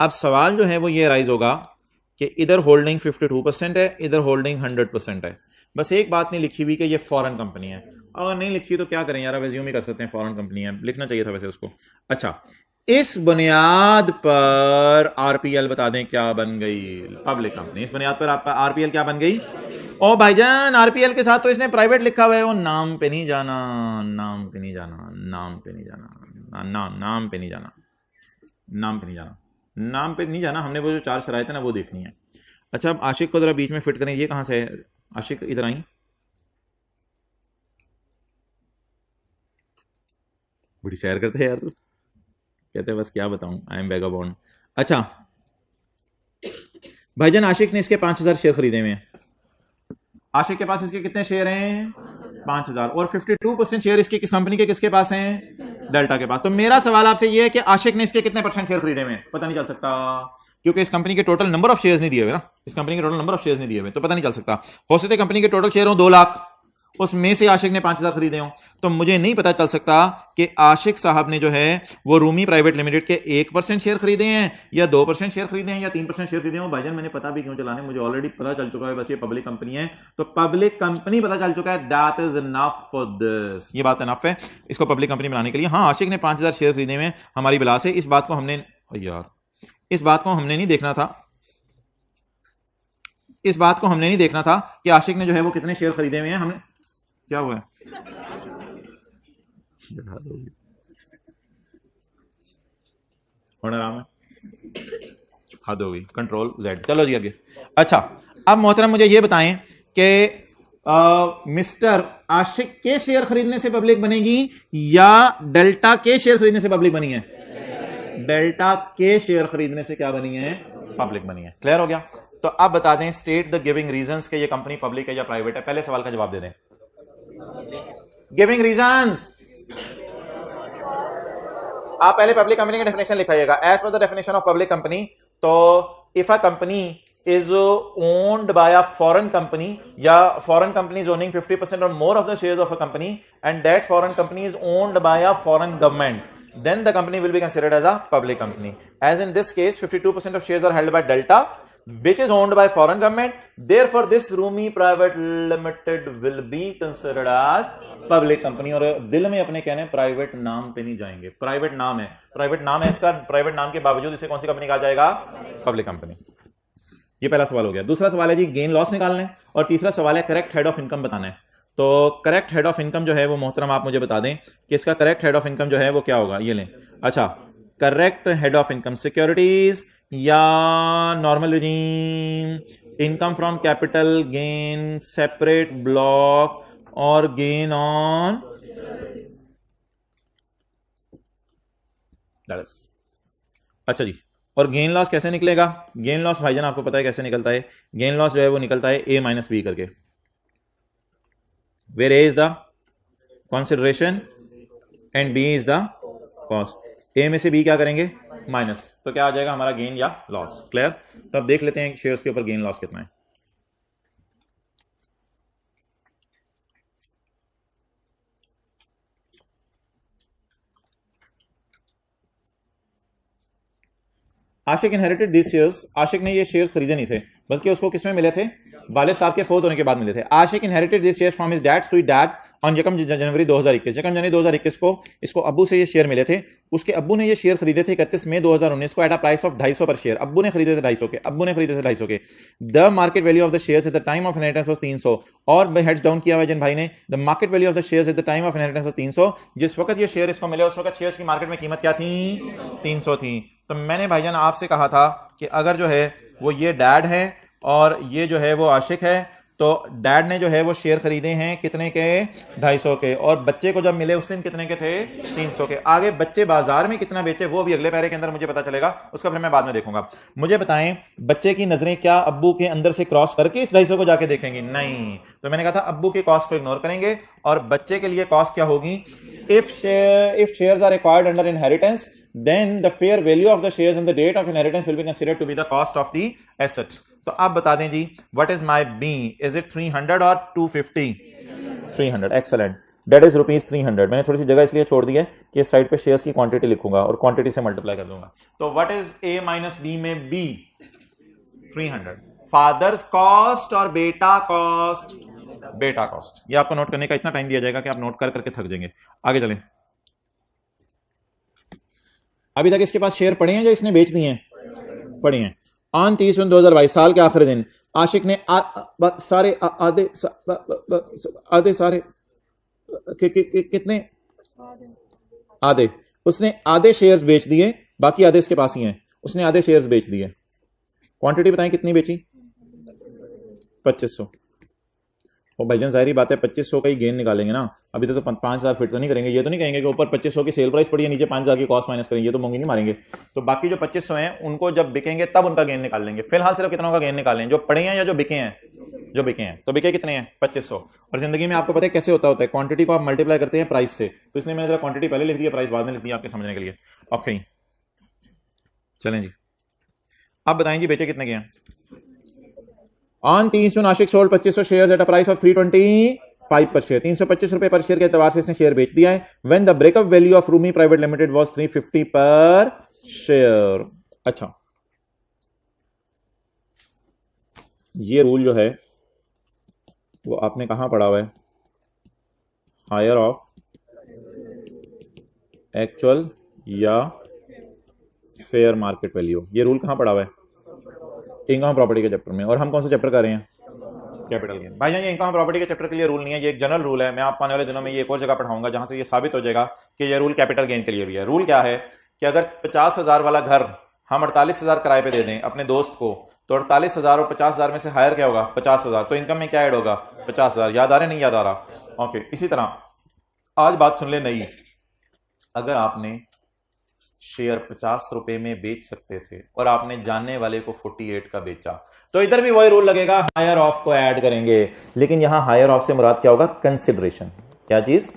[SPEAKER 1] अब सवाल जो है वो ये राइज होगा कि इधर होल्डिंग 52% है, इधर होल्डिंग 100% है। बस एक बात नहीं लिखी हुई कि ये फॉरेन कंपनी है। अगर नहीं लिखी तो क्या करें यार, अब एज्यूम ही कर सकते हैं फॉरेन कंपनी है, लिखना चाहिए था वैसे उसको। अच्छा, इस बुनियाद पर आरपीएल बता दें क्या बन गई? Public company. इस बुनियाद पर आरपीएल क्या बन गई? ओ भाईजान, आरपीएल के साथ तो इसने प्राइवेट लिखा हुआ है, वो नाम पे नहीं जाना, नाम पे नहीं जाना, नाम पे नहीं जाना, नाम पे नहीं जाना, नाम पे नहीं जाना, नाम पे नहीं जाना। हमने वो जो 4 शरायत है ना वो देखनी है। अच्छा, अब आशिक को जरा बीच में फिट करें। ये कहां से है आशिक? इधर आई, बड़ी सैर करते हैं यार तू। कहते हैं बस क्या बताऊं, आई एम वेगाबॉन्ड। अच्छा भाईजान, आशिक ने इसके 5000 शेयर खरीदे हुए हैं। आशिक के पास इसके कितने शेयर हैं? 5000। और 52% शेयर इसके किस कंपनी के किसके पास हैं? डेल्टा के पास। तो मेरा सवाल आपसे ये है कि आशिक ने इसके कितने % शेयर खरीदे हुए हैं? पता नहीं चल सकता, क्योंकि इस कंपनी के टोटल नंबर ऑफ शेयर्स नहीं दिए हुए ना, इस कंपनी के टोटल नंबर ऑफ शेयर्स नहीं दिए हुए, तो पता नहीं चल सकता। हो सकता है कंपनी के टोटल शेयर हो 2 लाख, उसमें से आशिक ने 5000 खरीदे हों, तो मुझे नहीं पता चल सकता कि आशिक साहब ने जो है वो रूमी प्राइवेट लिमिटेड के 1% शेयर खरीदे हैं या 2% शेयर खरीदे हैं या 3% शेयर खरीदे हैं। भाईजान मैंने पता भी क्यों चलाने, मुझे ऑलरेडी पता चल चुका है, बस ये पब्लिक कंपनी है तो पब्लिक कंपनी पता चल चुका है। That is enough for this, ये बात इनफ है इसको पब्लिक कंपनी बनाने के लिए। हाँ, आशिक ने 5000 शेयर खरीदे हुए हमारी बिला से। इस बात को हमने यार इस बात को हमने नहीं देखना था, इस बात को हमने नहीं देखना था कि आशिक ने जो है वो कितने शेयर खरीदे हुए हैं। हमने क्या हुआ है? आराम है, हद हो गई, कंट्रोल Z। चलो जी आगे। अच्छा, अब मोहतरम मुझे ये बताएं कि मिस्टर आशिक के शेयर खरीदने से पब्लिक बनेगी या डेल्टा के शेयर खरीदने से पब्लिक बनी है? डेल्टा के शेयर खरीदने से क्या बनी है? पब्लिक बनी है। क्लियर हो गया? तो अब बता दें स्टेट द गिविंग रीजंस के ये कंपनी पब्लिक है या प्राइवेट है। पहले सवाल का जवाब दे दें। गिविंग रीजंस, आप पहले पब्लिक कंपनी का डेफिनेशन लिखाइएगा। As per the definition of public company, तो if a company is owned by a foreign company, yeah, foreign company is owning 50% or more of the shares of a company, and that foreign company is owned by a foreign government, then the company will be considered as a public company. As in this case, 52% of shares are held by Delta, which is owned by foreign government. Therefore, this Rumi Private Limited will be considered as public company. और दिल में अपने कहने प्राइवेट नाम पे नहीं जाएंगे, प्राइवेट नाम है, प्राइवेट नाम है इसका, प्राइवेट नाम के बावजूद इसे कौन सी कंपनी कहा जाएगा? Public company. ये पहला सवाल हो गया। दूसरा सवाल है जी गेन लॉस निकालना है, और तीसरा सवाल है करेक्ट हेड ऑफ इनकम बताना है। तो करेक्ट हेड ऑफ इनकम जो है वो मोहतरम आप मुझे बता दें कि इसका करेक्ट हेड ऑफ इनकम जो है वो क्या होगा। ये लें। अच्छा, correct head of income securities या normal regime, income from capital gain, separate block और गेन ऑन दैट इज। अच्छा जी, और गेन लॉस कैसे निकलेगा? गेन लॉस भाईजान आपको पता है कैसे निकलता है। गेन लॉस जो है वो निकलता है A माइनस बी करके, where A is the consideration and B is the cost. A में से B क्या करेंगे? माइनस, तो क्या आ जाएगा हमारा गेन या लॉस। क्लियर? तो अब देख लेते हैं शेयर्स के ऊपर गेन लॉस कितना है। आशिक इनहेरिटेड दिस शेयर्स, आशिक ने ये शेयर्स खरीदे नहीं थे बल्कि उसको किसमें मिले थे? वालिद साहब के फोत होने के बाद मिले थे। Ashiq inherited this shares from his dad sweet dad on 1 जनवरी 2021। 1 जनवरी 2021 को इसको अब्बू से ये शेयर मिले थे। उसके अब्बू ने ये शेयर खरीदे थे 31 मई 2019 को एट अ प्राइस ऑफ 250 पर शेयर। अब्बू ने खरीदे थे 250 के, अब्बू ने खरीदे थे 250 के। The market value of the shares at the time of inheritance was 300। और हेड्स डाउन किया हुआ जिन भाई ने, the market value of the shares at the time of inheritance was 300। जिस वक्त ये शेयर इसको मिले उस वक्त शेयर्स की मार्केट में कीमत क्या थी? 300 थी। तो मैंने भाईजान आपसे कहा था कि अगर जो है वो ये डैड है और ये जो है वो आशिक है, तो डैड ने जो है वो शेयर खरीदे हैं कितने के, 250 के, और बच्चे को जब मिले उस दिन कितने के थे, 300 के। आगे बच्चे बाजार में कितना बेचे वो भी अगले पैरे के अंदर मुझे पता चलेगा, उसका फिर मैं बाद में देखूंगा। मुझे बताएं, बच्चे की नजरें क्या अब्बू के अंदर से क्रॉस करके इस 250 को जाके देखेंगी? नहीं। तो मैंने कहा था अब्बू के कॉस्ट को इग्नोर करेंगे, और बच्चे के लिए कॉस्ट क्या होगी, if shares are acquired under inheritance, then the fair value of the shares on the date of inheritance will be considered to be the cost of the asset। तो आप बता दें जी, what is my B, is it 300 or 250? 300, excellent, that is rupees 300। मैंने थोड़ी सी जगह इसलिए छोड़ दी है कि इस साइड पे शेयर्स की क्वांटिटी लिखूंगा और क्वांटिटी से मल्टीप्लाई कर दूंगा। तो what is A minus B में B, 300। फादर्स कॉस्ट और बेटा कॉस्ट, बेटा कॉस्ट। ये आपको नोट करने का इतना टाइम दिया जाएगा कि आप नोट कर करके थक जाएंगे। आगे चलें। अभी तक इसके पास शेयर पड़े हैं या इसने बेच दिए हैं? पड़े हैं। ऑन 30/1/2022 साल के आखिरी दिन आशिक ने सारे आधे सारे कितने, आधे, उसने आधे शेयर्स बेच दिए, बाकी आधे इसके पास ही हैं, उसने आधे शेयर्स बेच दिए। क्वांटिटी बताएं कितनी बेची? 2500। और भाईजान जाहिर बात है 2500 का ही गेन निकालेंगे ना, अभी तो 5000 फिट तो नहीं करेंगे। ये तो नहीं कहेंगे कि ऊपर 2500 की सेल प्राइस पड़ी है, नीचे 5000 की कॉस्ट माइनस करेंगे, ये तो मूंगी नहीं मारेंगे। तो बाकी जो 2500 हैं उनको जब बिकेंगे तब उनका गेन निकाल लेंगे। फिलहाल सिर्फ कितना का गेन निकालें, जो पड़े हैं या जो बिके हैं? जो बिके हैं। तो बिके कितने हैं? 2500। और जिंदगी में आपको पता है कैसे होता है, क्वांटिटी को आप मल्टीप्लाई करते हैं प्राइस से, तो इसलिए मैंने जरा क्वांटिटी पहले लिख दी है, प्राइस बाद में लिख दिया आपके समझने के लिए। ओके चलें जी, अब बताएं जी बेचे कितने के हैं? On 30 June Ashiq sold 2500 shares at a price of 325 per share, 325 रुपए पर शेयर के एतबार से इसने शेयर बेच दिया है। When the breakup value of Rumi private limited was 350 पर शेयर। अच्छा, ये रूल जो है वो आपने कहां पढ़ा हुआ है? हायर ऑफ एक्चुअल या फेयर मार्केट वैल्यू, ये रूल कहां पढ़ा हुआ है? इनकम प्रॉपर्टी के चैप्टर में। और हम कौन सा चैप्टर कर रहे हैं? Capital gain. भाई जान ये इनकम प्रॉपर्टी के चैप्टर के लिए रूल नहीं है, ये एक जनरल रूल है। मैं आपको आने वाले दिनों में ये एक और जगह पढ़ाऊंगा जहां से ये साबित हो जाएगा कि ये रूल कैपिटल गेन के लिए भी है। रूल क्या है कि अगर 50,000 वाला घर हम 48,000 किराए पे दे दें अपने दोस्त को, तो 48,000 और 50,000 में से हायर क्या होगा? 50,000। तो इनकम में क्या ऐड होगा? 50,000। याद आ रहा है? नहीं याद आ रहा? ओके। इसी तरह आज बात सुन ले नई, अगर आपने शेयर 50 रुपए में बेच सकते थे और आपने जानने वाले को 48 का बेचा, तो इधर भी वही रूल लगेगा, हायर ऑफ को ऐड करेंगे। लेकिन यहां हायर ऑफ से मुराद क्या होगा? कंसिडरेशन। क्या चीज?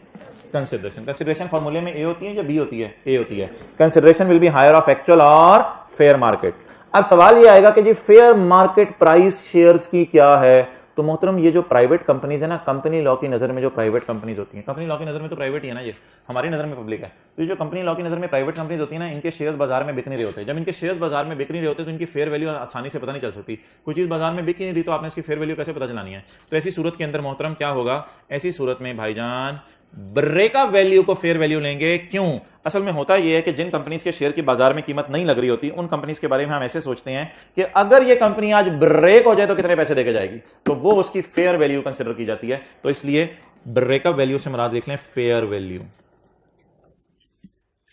[SPEAKER 1] कंसिडरेशन। कंसिडरेशन फॉर्मूले में ए होती है या बी होती है? ए होती है। Consideration will be higher of actual और फेयर मार्केट। अब सवाल यह आएगा कि जी फेयर मार्केट प्राइस शेयर्स की क्या है? तो मोहतरम ये जो प्राइवेट कंपनीज है ना, कंपनी लॉ की नजर में जो प्राइवेट कंपनीज होती हैं, कंपनी लॉ की नजर में तो प्राइवेट ही है ना, ये हमारी नजर में पब्लिक है। तो ये जो कंपनी लॉ की नजर में प्राइवेट कंपनीज होती है ना, इनके शेयर्स बाजार में बिक नहीं रहे होते। जब इनके शेयर्स बाजार में बिक नहीं रहे होते तो इनकी फेयर वैल्यू आसानी से पता नहीं चल सकती। कोई चीज बाजार में बिक ही नहीं रही तो आपने इसकी फेयर वैल्यू कैसे पता चलानी है? तो ऐसी सूरत के अंदर मोहतरम क्या होगा? ऐसी सूरत में भाईजान ब्रेकअप वैल्यू को फेयर वैल्यू लेंगे। क्यों? असल में होता यह है कि जिन कंपनीज के शेयर की बाजार में कीमत नहीं लग रही होती, उन कंपनीज के बारे में हम ऐसे सोचते हैं कि अगर ये कंपनी आज ब्रेक हो जाए तो कितने पैसे देके जाएगी, तो वो उसकी फेयर वैल्यू कंसिडर की जाती है। तो इसलिए ब्रेकअप वैल्यू से मुराद लिख लें फेयर वैल्यू।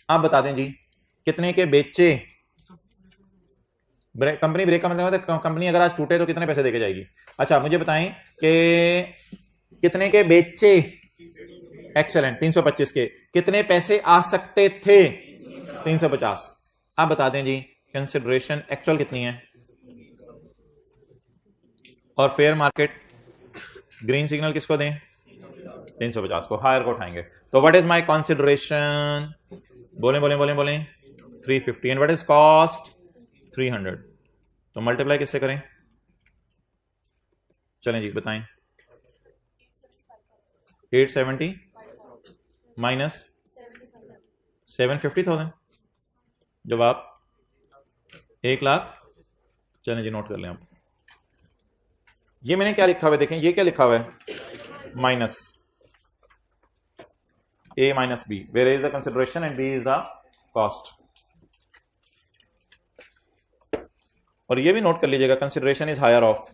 [SPEAKER 1] आप बता दें जी कितने के बेचे? कंपनी ब्रेकअप मतलब कंपनी अगर आज टूटे तो कितने पैसे देके जाएगी? अच्छा मुझे बताएं कि कितने के बेचे? एक्सेलेंट, 325 के। कितने पैसे आ सकते थे? 350। आप बता दें जी कंसिडरेशन एक्चुअल कितनी है और फेयर मार्केट ग्रीन सिग्नल किसको दें? 350 को, हायर को उठाएंगे। तो व्हाट इज माय कंसिडरेशन? बोलें बोलें बोलें बोलें 350। And what is cost? 300। तो मल्टीप्लाई किससे करें? चलें जी बताएं। 870 माइनस 750,000, जवाब 1,00,000। चलें जी नोट कर लें आप। ये मैंने क्या लिखा हुआ है देखें, ये क्या लिखा हुआ है? Minus A minus B, where is the consideration and B is the cost. और ये भी नोट कर लीजिएगा consideration is higher of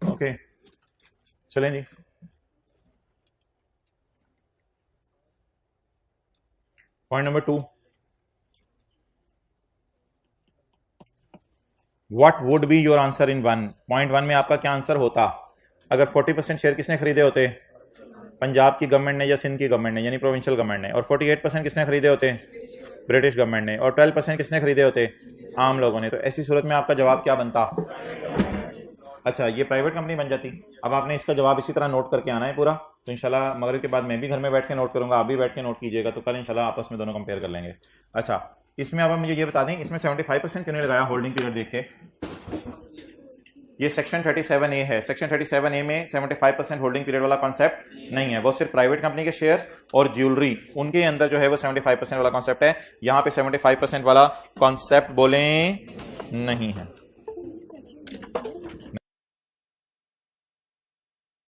[SPEAKER 1] okay चलें जी। Point number 2, what would be your answer in 1। Point 1 में आपका क्या आंसर होता अगर 40% शेयर किसने खरीदे होते? पंजाब की गवर्नमेंट ने या सिंध की गवर्नमेंट ने, यानी प्रोविंशियल गवर्नमेंट ने। और 48% किसने खरीदे होते? ब्रिटिश गवर्नमेंट ने। और 12% किसने खरीदे होते? आम लोगों ने। तो ऐसी सूरत में आपका जवाब क्या बनता? अच्छा, ये प्राइवेट कंपनी बन जाती। अब आपने इसका जवाब इसी तरह नोट करके आना है पूरा। तो इंशाल्लाह मगरिब के बाद मैं भी घर में बैठ के नोट करूंगा, आप भी बैठ के नोट कीजिएगा, तो कल इंशाल्लाह आपस में दोनों कंपेयर कर लेंगे। अच्छा, इसमें अब मुझे ये बता दें, इसमें 75% क्यों नहीं लगाया होल्डिंग पीरियड देख के? ये सेक्शन 37A है। सेक्शन 37A में 75% होल्डिंग पीरियड वाला कॉन्सेप्ट नहीं है। वो सिर्फ प्राइवेट कंपनी के शेयर्स और ज्वेलरी, उनके अंदर जो है वो 75% वाला कॉन्सेप्ट है। यहाँ पे 75% वाला कॉन्सेप्ट बोलें नहीं है।